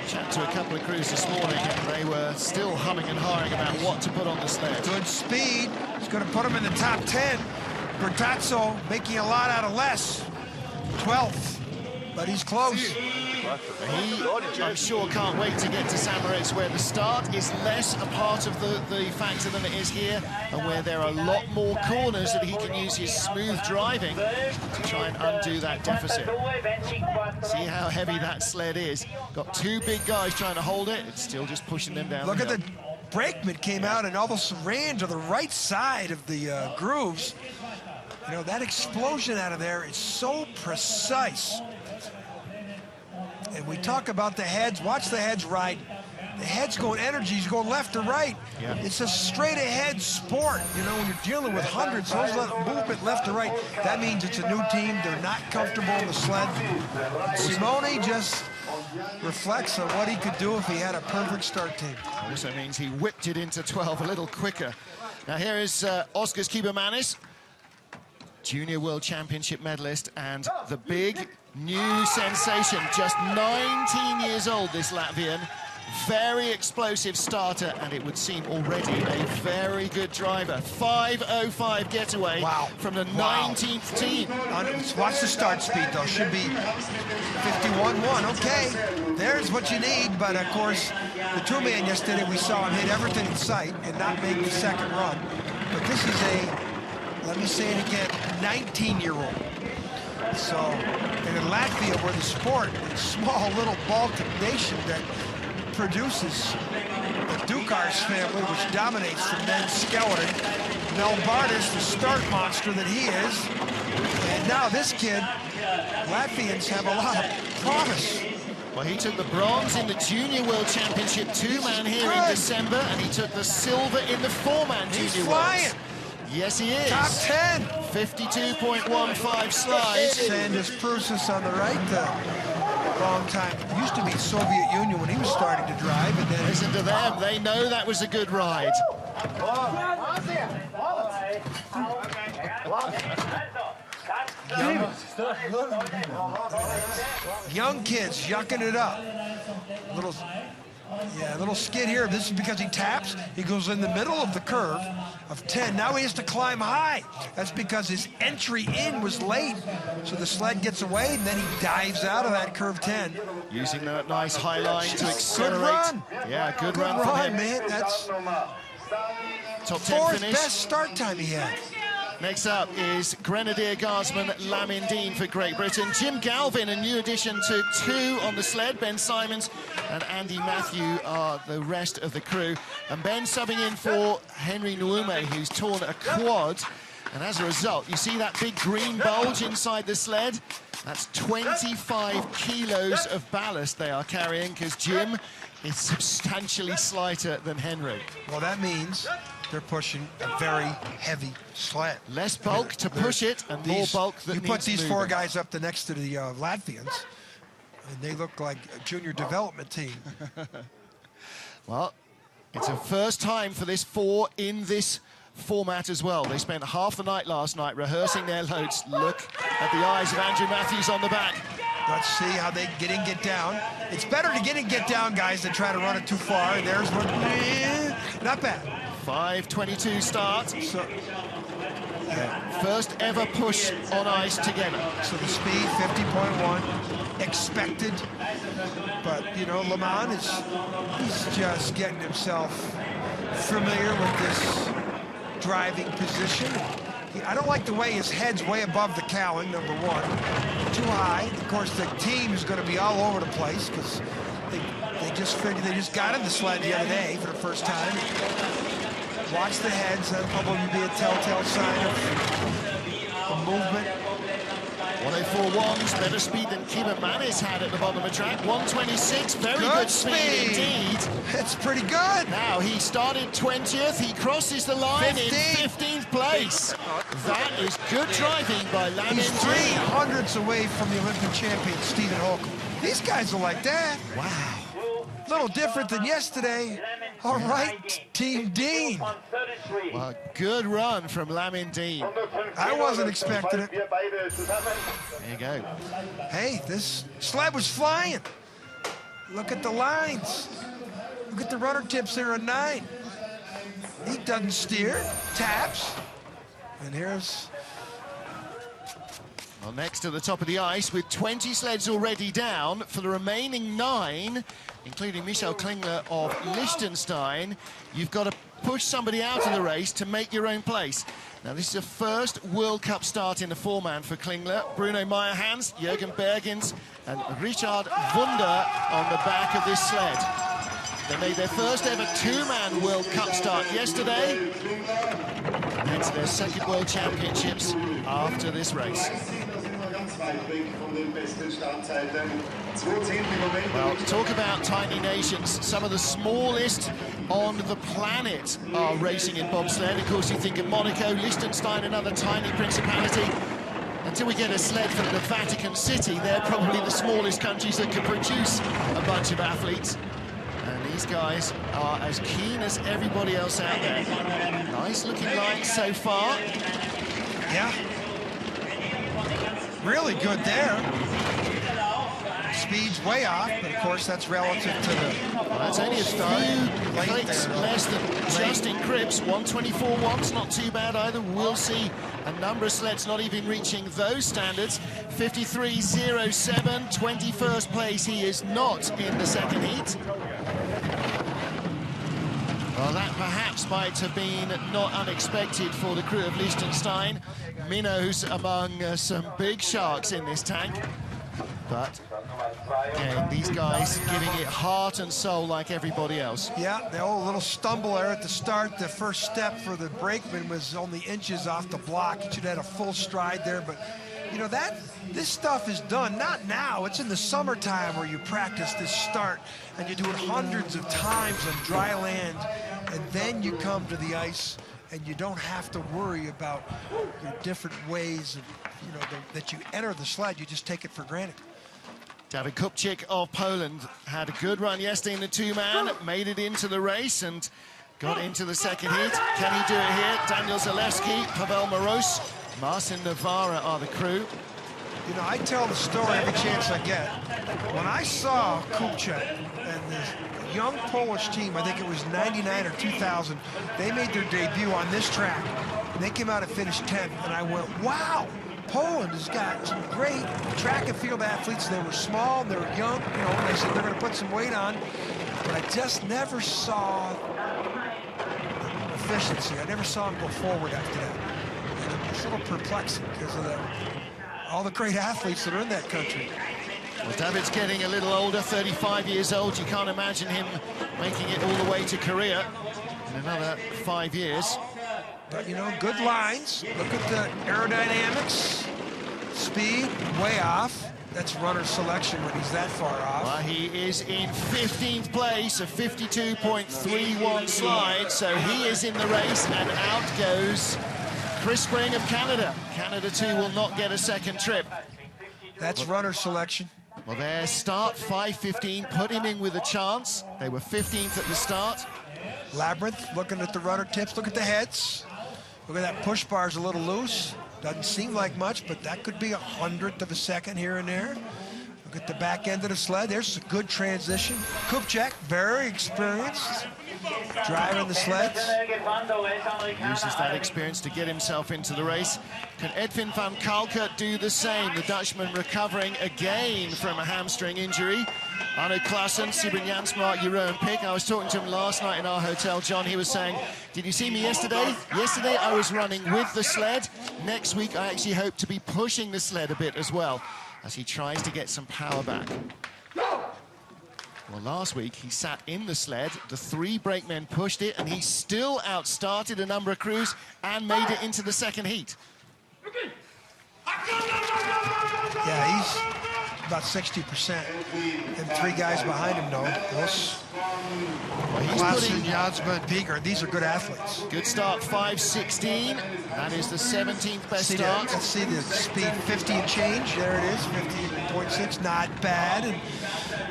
S1: Chat to a couple of crews this morning, and they were still humming and hawing about what to put on the sled.
S2: Good speed. It's going to put him in the top 10. Bertazzo making a lot out of less. 12th, but he's close.
S1: He, I'm sure, can't wait to get to St. Moritz, where the start is less a part of the factor than it is here, and where there are a lot more corners that he can use his smooth driving to try and undo that deficit. See how heavy that sled is. Got two big guys trying to hold it. It's still just pushing them down.
S2: Look at the brakeman came out and almost ran to the right side of the grooves. You know, that explosion out of there is so precise. And we talk about the heads. Watch the heads ride. The head's going, energy's going left to right.
S1: Yeah.
S2: It's a straight ahead sport. You know, when you're dealing with hundreds, those movement left to right, that means it's a new team. They're not comfortable in the sled. Simone just reflects on what he could do if he had a perfect start team.
S1: Also means he whipped it into 12 a little quicker. Now here is Oskars Kibermanis, Junior World Championship medalist, and the big new sensation, just 19 years old, this Latvian. Very explosive starter, and it would seem already a very good driver. 5:05 getaway from the 19th team.
S2: Watch the start speed, though. Should be 51.1. Okay, there's what you need. But, of course, the two-man yesterday, we saw him hit everything in sight and not make the second run. But this is a, let me say it again, 19-year-old. So, and in Latvia, where the sport, a small little Baltic nation that produces the Dukars family, which dominates the men's skeleton. Melbardis, the start monster that he is. And now this kid, Latvians have a lot of promise.
S1: Well, he took the bronze in the Junior World Championship two-man here in December, and he took the silver in the four-man Junior World.
S2: He's flying.
S1: Yes, he is.
S2: Top 10.
S1: 52.15 slides.
S2: Sanders Prusas on the right. Long time. It used to be Soviet Union when he was starting to drive, and then
S1: listen to them. They know that was a good ride.
S2: Young kids yucking it up. Little skid here. This is because he taps. He goes in the middle of the curve of 10. Now he has to climb high. That's because his entry in was late. So the sled gets away, and then he dives out of that curve 10.
S1: Using that nice high line to accelerate.
S2: Good run.
S1: Yeah, good run from him.
S2: Man. That's
S1: top 10
S2: fourth
S1: finish.
S2: best start time he had.
S1: Next up is Grenadier Guardsman Lamin Dean for Great Britain. Jim Galvin, a new addition to two on the sled. Ben Simons and Andy Matthew are the rest of the crew. And Ben subbing in for Henry Noume, who's torn a quad. And as a result, you see that big green bulge inside the sled? That's 25 kilos of ballast they are carrying, because Jim is substantially slighter than Henry.
S2: Well, that means they're pushing a very heavy sled.
S1: Less bulk to push it, and more bulk that
S2: you
S1: needs
S2: put these
S1: moving.
S2: four guys up next to the Latvians, and they look like a junior development team.
S1: Well, it's a first time for this four in this format as well. They spent half the night last night rehearsing their loads. Look at the eyes of Andrew Matthews on the back.
S2: Let's see how they get in, get down. It's better to get in, get down, guys, than try to run it too far. And there's one. Not bad.
S1: 5:22 start. So, first ever push on ice together.
S2: So the speed, 50.1, expected. But, you know, Le Mans he's just getting himself familiar with this driving position. I don't like the way his head's way above the cowling, number one. Too high. Of course, the team is going to be all over the place because they just figured they just got in the sled the other day for the first time. Watch the heads. That'll probably be a telltale sign of movement.
S1: 104.1's better speed than Kibermanis had at the bottom of the track. 126, very good speed indeed.
S2: It's pretty good.
S1: Now, he started 20th. He crosses the line in 15th place. That is good driving by Lamin.
S2: He's 300ths away from the Olympic champion, Stephen Holcomb. These guys are like that.
S1: Wow.
S2: A little different than yesterday. All right, Team Dean.
S1: Well, good run from Lamin Dean.
S2: I wasn't expecting it.
S1: There you go.
S2: Hey, this sled was flying. Look at the lines. Look at the runner tips there at 9. He doesn't steer, taps. And here's...
S1: Well, next to the top of the ice with 20 sleds already down for the remaining 9, including Michel Klingler of Liechtenstein. You've got to push somebody out of the race to make your own place. Now, this is a first World Cup start in the 4-man for Klingler. Bruno Meyerhans, Jürgen Bergens, and Richard Wunder on the back of this sled. They made their first ever 2-man World Cup start yesterday. And head to their second World Championships after this race. Well, talk about tiny nations. Some of the smallest on the planet are racing in bobsled. Of course, you think of Monaco, Liechtenstein, another tiny principality. Until we get a sled from the Vatican City, they're probably the smallest countries that can produce a bunch of athletes. And these guys are as keen as everybody else out there. Nice looking line so far.
S2: Yeah. Really good there. Speed's way off, but of course that's relative to the...
S1: Well, that's only a few clicks less than Justin Cripps. 124.1's not too bad either. We'll see a number of sleds not even reaching those standards. 53.07, 21st place. He is not in the second heat. Well, that perhaps might have been not unexpected for the crew of Liechtenstein. Minnows among some big sharks in this tank. But, again, these guys giving it heart and soul like everybody else.
S2: Yeah, the old little stumble there at the start. The first step for the brakeman was only inches off the block. He should have had a full stride there, but, you know, this stuff is done, not now. It's in the summertime where you practice this start, and you do it hundreds of times on dry land, and then you come to the ice, and you don't have to worry about your different ways of, you know, that you enter the sled. You just take it for granted.
S1: Dawid Kupczyk of Poland had a good run yesterday in the 2-man, made it into the race and got into the second heat. Can he do it here? Daniel Zalewski, Pavel Moroz, Marcin Navarra are the crew.
S2: You know, I tell the story every chance I get. When I saw Kupczyk and this young Polish team, I think it was 99 or 2000, they made their debut on this track. And they came out and finished 10th, and I went, wow! Poland has got some great track and field athletes. They were small, they were young, you know, and they said they're going to put some weight on, but I just never saw efficiency. I never saw them go forward after that. And it's a little perplexing because of all the great athletes that are in that country.
S1: Well, David's getting a little older, 35 years old. You can't imagine him making it all the way to Korea in another 5 years.
S2: But, you know, good lines. Look at the aerodynamics. Speed, way off. That's runner selection when he's that far off.
S1: Well, he is in 15th place, a 52.31 slide, so he is in the race, and out goes Chris Spring of Canada. Canada, too, will not get a second trip.
S2: That's runner selection.
S1: Well, their start, 5:15, put him in with a chance. They were 15th at the start.
S2: Labyrinth, looking at the runner tips. Look at the heads. Look at that push bar's a little loose. Doesn't seem like much, but that could be 100th of a second here and there. Look at the back end of the sled. There's a good transition. Kupczyk, very experienced, driving the sleds.
S1: Uses that experience to get himself into the race. Can Edwin van Kalker do the same? The Dutchman recovering again from a hamstring injury. Arno Klaassen, Sibrin Jansma, Jeroen Pik. I was talking to him last night in our hotel, John. He was saying, did you see me yesterday? Yesterday I was running with the sled. Next week I actually hope to be pushing the sled a bit as well, as he tries to get some power back. Well, last week he sat in the sled, the 3 brakemen pushed it, and he still outstarted a number of crews and made it into the second heat.
S2: Yeah, about 60%. And 3 guys behind him, though. Those Klaassen, Jansma, and Pieger, these are good athletes.
S1: Good start, 5:16. That is the 17th best start.
S2: Let's see the speed, 50 and change. There it is, 50.6, not bad. And,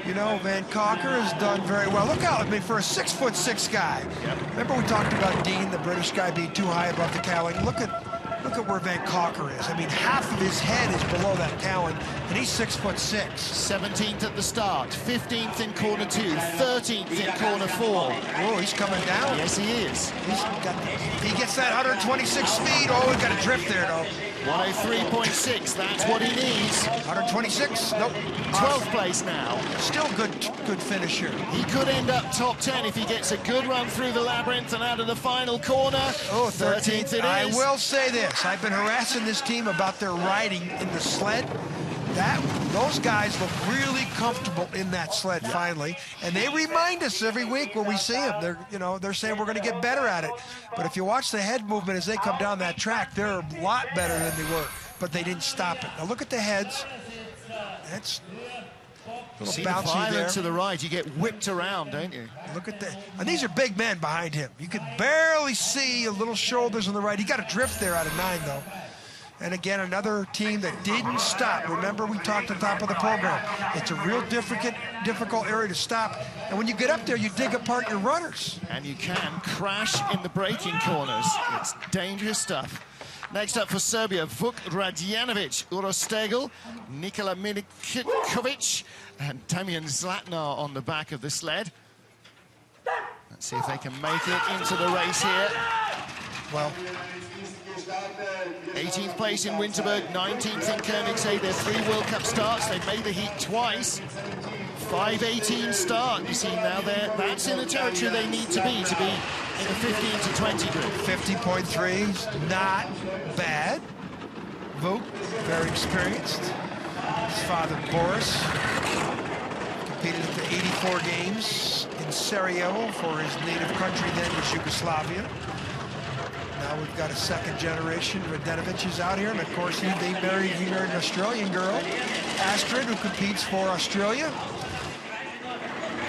S2: you know, Van Cocker has done very well. Look out, I mean, for a 6'6" guy.
S1: Yep.
S2: Remember we talked about Dean, the British guy, being too high above the cowling? Look at where Van Cocker is. I mean, half of his head is below that cowling, and he's 6'6".
S1: 17th at the start, 15th in corner 2, 13th in corner 4.
S2: Oh, he's coming down.
S1: Yes, he is.
S2: He gets that 126 speed. Oh, he's got a drift there, though.
S1: 103.6, that's what he needs.
S2: 126? Nope.
S1: 12th place now.
S2: Still good finish here.
S1: He could end up top 10 if he gets a good run through the labyrinth and out of the final corner.
S2: Oh,
S1: 13th it is.
S2: I will say this. I've been harassing this team about their riding in the sled. Those guys look really comfortable in that sled finally, and they remind us every week when we see them. They're saying we're going to get better at it. But if you watch the head movement as they come down that track, they're a lot better than they were. But they didn't stop it. Now look at the heads. That's a little
S1: see
S2: bouncy
S1: the violence
S2: there.
S1: to the right. You get whipped around, don't you?
S2: Look at that. And these are big men behind him. You could barely see a little shoulders on the right. He got a drift there out of 9, though. And again, another team that didn't stop. Remember, we talked at the top of the program. It's a real difficult area to stop. And when you get up there, you dig apart your runners.
S1: And you can crash in the braking corners. It's dangerous stuff. Next up for Serbia, Vuk Radjanovic, Uroš Stegl, Nikola Miljković, and Damian Zlatnar on the back of the sled. Let's see if they can make it into the race here.
S2: Well,
S1: 18th place in Winterberg, 19th in Koenigsegg. Their 3 World Cup starts. They've made the heat twice. 5:18 start. You see now that's in the territory they need to be in the 15 to 20 group.
S2: 50.3 is not bad. Vuk, very experienced. His father, Boris, competed at the 84 games in Sarajevo for his native country then was Yugoslavia. Now we've got a second generation. Radjanovic is out here, and of course he married an Australian girl, Astrid, who competes for Australia.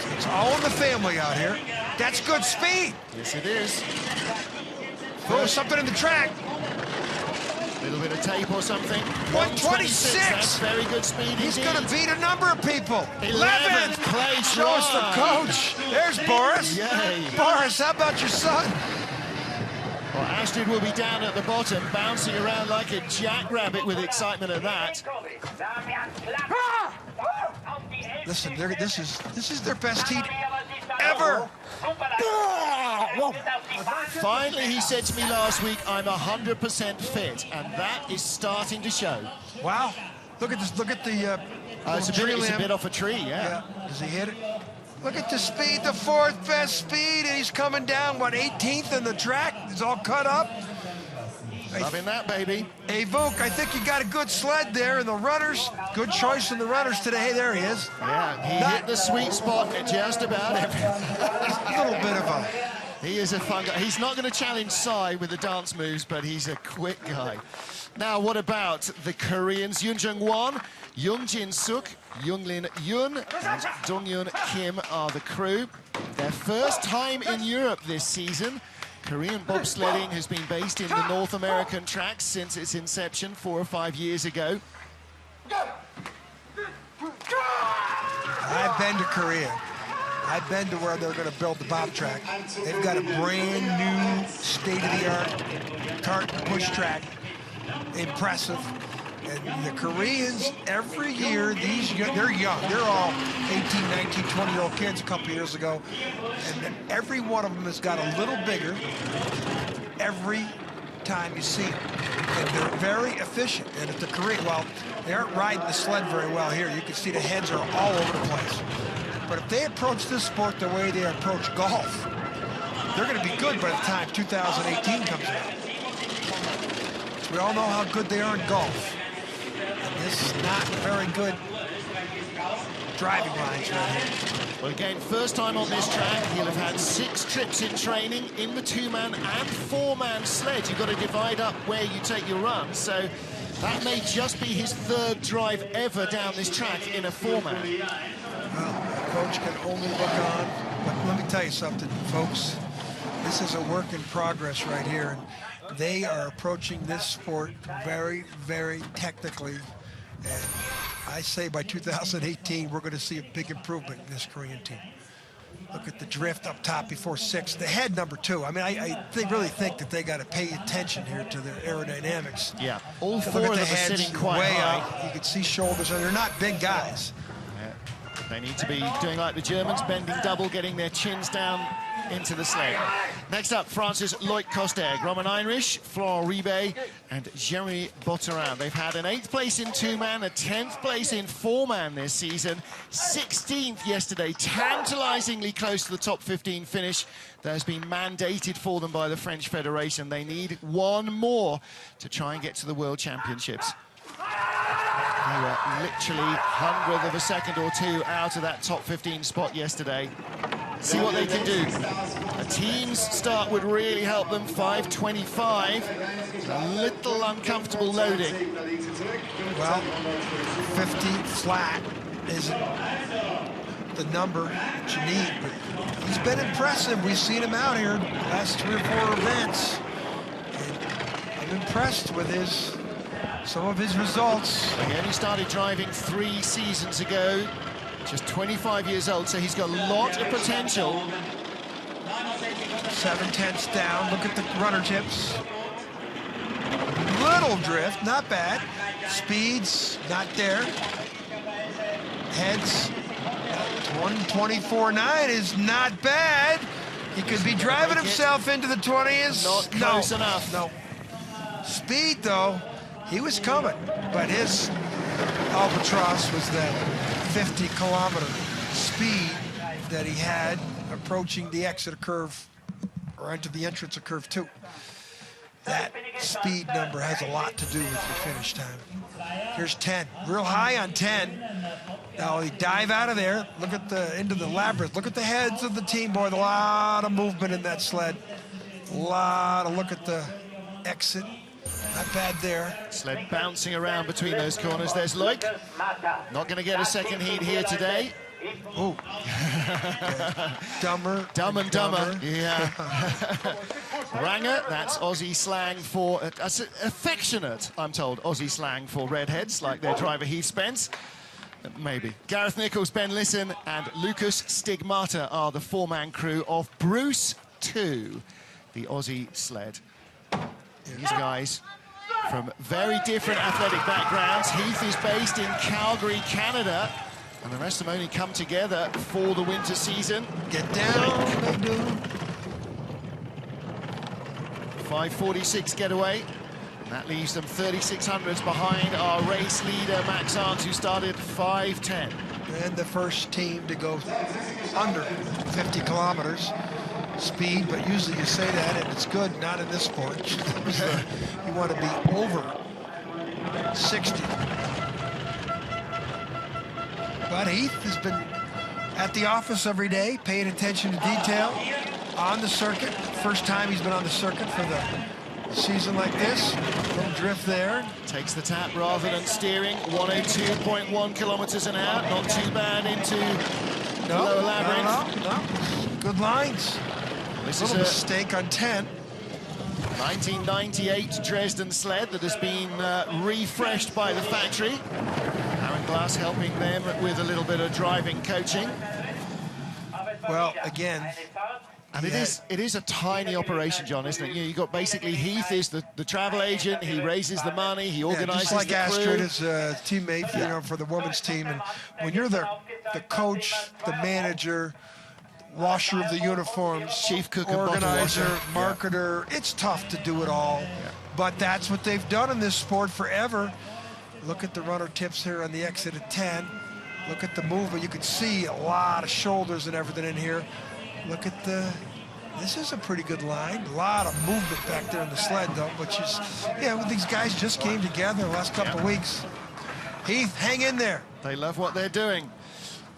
S2: So it's all in the family out here. That's good speed.
S1: Yes, it is.
S2: Throw something in the track.
S1: A little bit of tape or something.
S2: 126.
S1: That's very good speed.
S2: He's going to beat a number of people.
S1: 11th place.
S2: Show us the coach. There's Boris.
S1: Yay.
S2: Boris, how about your son?
S1: Well, Astrid will be down at the bottom, bouncing around like a jackrabbit with excitement at that.
S2: Listen, this is their best heat ever.
S1: Finally, he said to me last week, I'm 100% fit, and that is starting to show.
S2: Wow. Look at this. Look at the
S1: It's a bit off a tree, yeah.
S2: Does he hit it? Look at the speed, the 4th best speed, and he's coming down, what, 18th in the track? He's all cut up.
S1: Loving that, baby.
S2: Hey, Vuk, I think you got a good sled there, and the runners, good choice in the runners today. Hey, there he is.
S1: Yeah, he hit the sweet spot at just about everything.
S2: A little bit of a...
S1: He is a fun guy. He's not going to challenge Sai with the dance moves, but he's a quick guy. Now, what about the Koreans? Yoon Jung-won, Young Jin-suk, Younglin Yoon, and Dong-yoon Kim are the crew. Their first time in Europe this season. Korean bobsledding has been based in the North American tracks since its inception 4 or 5 years ago.
S2: I've been to Korea. I've been to where they're going to build the bob track. They've got a brand new state-of-the-art cart and push track. Impressive. And the Koreans, every year, they're young. They're all 18, 19, 20-year-old kids a couple years ago. And every one of them has got a little bigger every time you see them. And they're very efficient. And if the Korean, well, they aren't riding the sled very well here. You can see the heads are all over the place. But if they approach this sport the way they approach golf, they're going to be good by the time 2018 comes out. We all know how good they are in golf. And this is not very good driving lines right here.
S1: Well, again, first time on this track, he'll have had 6 trips in training in the 2-man and 4-man sled. You've got to divide up where you take your run. So That may just be his 3rd drive ever down this track in a 4-man.
S2: Well, the coach can only look on. But let me tell you something, folks. This is a work in progress right here. And they are approaching this sport very, very technically. And I say by 2018, we're going to see a big improvement in this Korean team. Look at the drift up top before 6. The head number 2. I mean, I really think that they got to pay attention here to their aerodynamics.
S1: Yeah, all 4 of them are sitting quite
S2: way
S1: high.
S2: up. You can see shoulders, and they're not big guys.
S1: Yeah. They need to be doing like the Germans, bending double, getting their chins down into the sled. Next up, France's Loic Costeg, Romain Heinrich, Florent Ribet, and Jeremy Botterin. They've had an 8th place in 2-man, a 10th place in 4-man this season, 16th yesterday, tantalizingly close to the top 15 finish that has been mandated for them by the French Federation. They need 1 more to try and get to the World Championships. They were literally 100th of a second or 2 out of that top 15 spot yesterday. See what they can do. A team's start would really help them. 5:25. A little uncomfortable loading.
S2: Well, 50 flat isn't the number that you need, but he's been impressive. We've seen him out here the last 3 or 4 events. And I'm impressed with some of his results.
S1: He only started driving 3 seasons ago. Just 25 years old, so he's got a lot of potential.
S2: 7/10 down. Look at the runner tips. Little drift, not bad. Speeds, not there. Heads, 1:24.9 is not bad. He could be driving himself into the 20s.
S1: Not close enough.
S2: No. Speed, though, he was coming, but his albatross was that 50-kilometer speed that he had approaching the exit of curve or into the entrance of curve 2. That speed number has a lot to do with your finish time. Here's 10, real high on 10. Now he dive out of there. Look at into the labyrinth. Look at the heads of the team, boy. A lot of movement in that sled. Look at the exit. Not bad there.
S1: Sled bouncing around between those corners. There's Loic. Not going to get a second heat here today.
S2: Oh. Dumb and dumber.
S1: Yeah. Ranger, that's Aussie slang for, affectionate, I'm told, Aussie slang for redheads, like their driver Heath Spence. Maybe. Gareth Nichols, Ben Lisson, and Lucas Stigmata are the 4-man crew of Bruce 2, the Aussie sled. These guys from very different athletic backgrounds. Heath is based in Calgary, Canada, and the rest of them only come together for the winter season.
S2: Get down, they do.
S1: 5:46 getaway. And that leaves them 3,600s behind our race leader, Max Arndt, who started 5:10.
S2: And the first team to go under 50 kilometers. Speed, but usually you say that and it's good, not in this sport. You want to be over 60. But Heath has been at the office every day, paying attention to detail on the circuit. First time he's been on the circuit for the season like this. Little drift there.
S1: Takes the tap rather than steering. 102.1 kilometers an hour. Not too bad into the lower labyrinth.
S2: No. Good lines.
S1: This
S2: Little
S1: is
S2: mistake on 10.
S1: 1998 Dresden sled that has been refreshed by the factory. Aaron Glass helping them with a little bit of driving coaching.
S2: Well, again,
S1: and it is a tiny operation, John, isn't it? You got basically Heath is the travel agent. He raises the money. He organizes
S2: just like
S1: the crew.
S2: Astrid is a teammate, you know, for the women's team. And when you're the coach, the manager, washer of the uniforms,
S1: chief cook, and
S2: organizer,
S1: bottle
S2: marketer, it's tough to do it all. But that's what they've done in this sport forever. Look at the runner tips here on the exit at 10. Look at the movement. You can see a lot of shoulders and everything in here. Look at this is a pretty good line. A lot of movement back there in the sled, though, which is, well, these guys just came together the last couple of weeks. Heath, hang in there.
S1: They love what they're doing.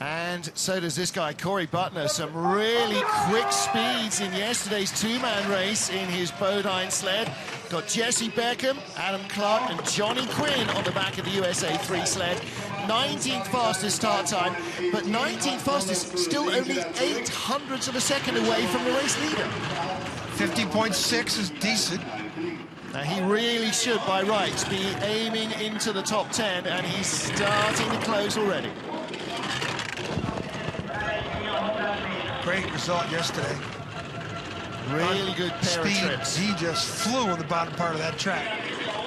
S1: And so does this guy, Corey Butner. Some really quick speeds in yesterday's two-man race in his Bodine sled. Got Jesse Beckham, Adam Clark, and Johnny Quinn on the back of the USA 3 sled. 19th fastest start time, but 19th fastest still only 0.08 of a second away from the race leader.
S2: 50.6 is decent.
S1: Now, he really should, by rights, be aiming into the top 10, and he's starting to close already.
S2: Great result yesterday.
S1: Really good pair of trips.
S2: He just flew on the bottom part of that track.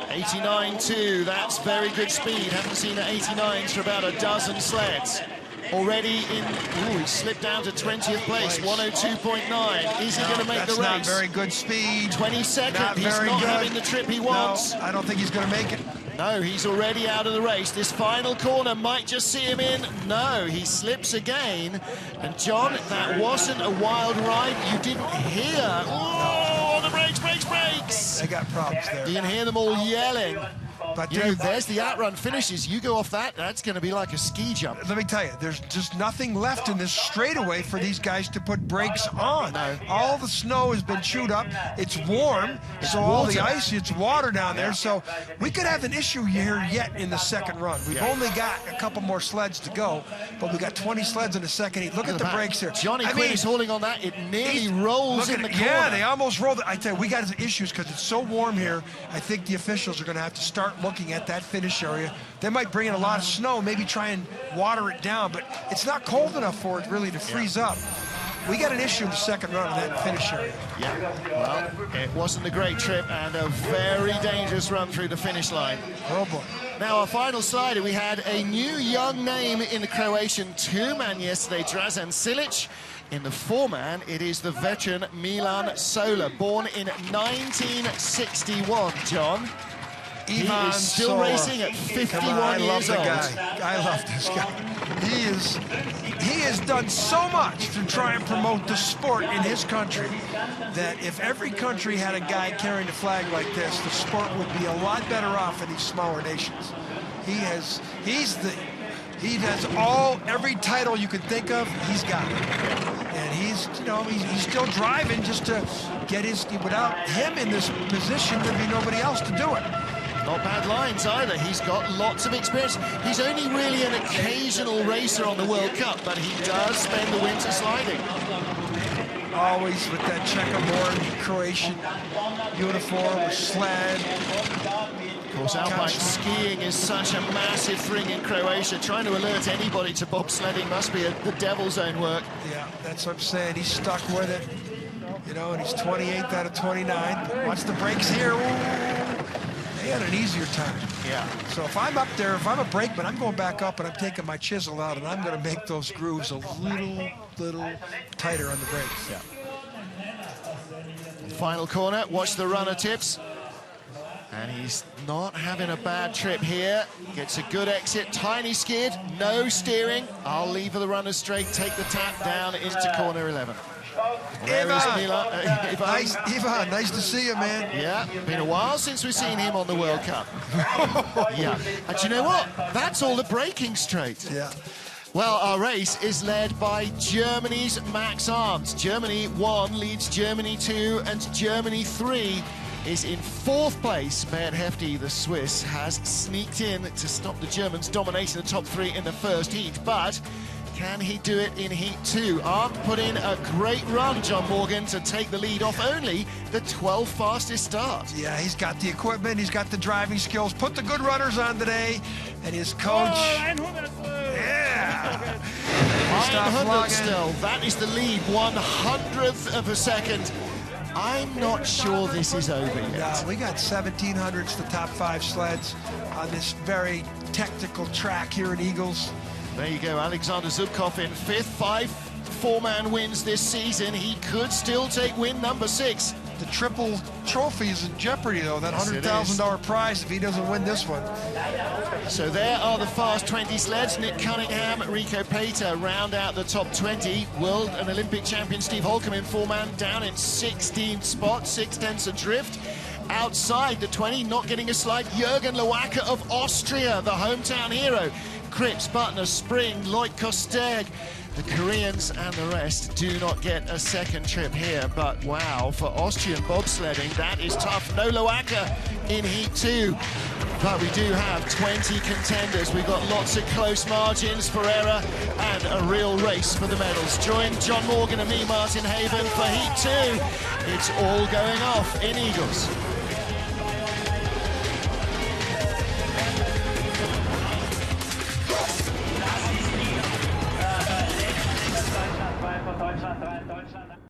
S1: 89.2, that's very good speed. Haven't seen an 89s for about a dozen sleds. Already in, he slipped down to 20th place, 102.9. Is he going to make the race?
S2: That's not very good speed.
S1: 22nd, he's not having the trip he wants.
S2: No, I don't think he's going to make it.
S1: No, he's already out of the race. This final corner might just see him in. No, he slips again. And John, that wasn't a wild ride. You didn't hear. Oh, the brakes, brakes, brakes.
S2: They got problems there.
S1: You can hear them all yelling.
S2: But
S1: you know, there's the outrun finishes. You go off that, that's going to be like a ski jump.
S2: Let me tell you, there's just nothing left in this straightaway for these guys to put brakes on.
S1: No.
S2: All the snow has been chewed up. It's warm, so all the ice, it's water down there. So we could have an issue here yet in the second run. We've only got a couple more sleds to go, but we got 20 sleds in the second heat. Look at the brakes here.
S1: Johnny Quinn is holding on that. It nearly rolls in the corner.
S2: Yeah, they almost rolled it. I tell you, we got issues because it's so warm here. I think the officials are going to have to start looking at that finish area. They might bring in a lot of snow, maybe try and water it down, but it's not cold enough for it really to freeze up. We got an issue in the second run of that finish area.
S1: Yeah, well, it wasn't a great trip and a very dangerous run through the finish line.
S2: Oh boy.
S1: Now, our final slider, we had a new young name in the Croatian two-man yesterday, Dražan Silic. In the four-man, it is the veteran Milan Sola, born in 1961, John. He is still racing at 51 years old.
S2: I love this guy. He has done so much to try and promote the sport in his country that if every country had a guy carrying a flag like this, the sport would be a lot better off in these smaller nations. He has every title you could think of, he's got it. And he's still driving just to get his, without him in this position, there'd be nobody else to do it.
S1: Not bad lines either. He's got lots of experience. He's only really an occasional racer on the World Cup, but he does spend the winter sliding.
S2: Always with that checkerboard Croatian uniform or sled.
S1: Of course, alpine skiing is such a massive thing in Croatia. Trying to alert anybody to bobsledding must be the devil's own work.
S2: Yeah, that's what I'm saying. He's stuck with it. You know, and he's 28th out of 29. Watch the brakes here. Ooh. He had an easier time.
S1: Yeah.
S2: So if I'm up there, if I'm a brakeman, I'm going back up and I'm taking my chisel out and I'm going to make those grooves a little tighter on the brakes.
S1: Yeah. Final corner, watch the runner tips. And he's not having a bad trip here. Gets a good exit, tiny skid, no steering. I'll leave the runners straight, take the tap down into corner 11.
S2: Ivan, nice to see you, man.
S1: Yeah, been a while since we've seen him on the World Cup. Yeah, and you know what? That's all the braking straight.
S2: Yeah.
S1: Well, our race is led by Germany's Max Arndt. Germany 1 leads Germany 2, and Germany 3 is in 4th place. Bert Hefty, the Swiss, has sneaked in to stop the Germans dominating the top 3 in the first heat, but can he do it in Heat 2? Arndt put in a great run, John Morgan, to take the lead off only the 12th fastest start.
S2: Yeah, he's got the equipment, he's got the driving skills, put the good runners on today, and his coach... Yeah!
S1: 900 still, that is the lead, 100th of a second. I'm not sure this is over yet.
S2: No, we got 1700s, the top 5 sleds on this very technical track here in Igls.
S1: There you go, Alexander Zubkov in 5th, 4-man wins this season. He could still take win number 6.
S2: The triple trophy is in jeopardy, though, that $100,000 prize if he doesn't win this one.
S1: So there are the fast 20 sleds. Nick Cunningham, Rico Pater round out the top 20. World and Olympic champion Steve Holcomb in 4-man down in 16th spot, 6/10 adrift. Outside the 20, not getting a slide, Jürgen Lewacke of Austria, the hometown hero. Cripps, Butner, Spring, Lloyd Kosteg. The Koreans and the rest do not get a second trip here, but wow, for Austrian bobsledding, that is tough. No Loacker in Heat 2. But we do have 20 contenders. We've got lots of close margins for error and a real race for the medals. Join John Morgan and me, Martin Haven, for Heat 2. It's all going off in Igls.
S3: Deutschland.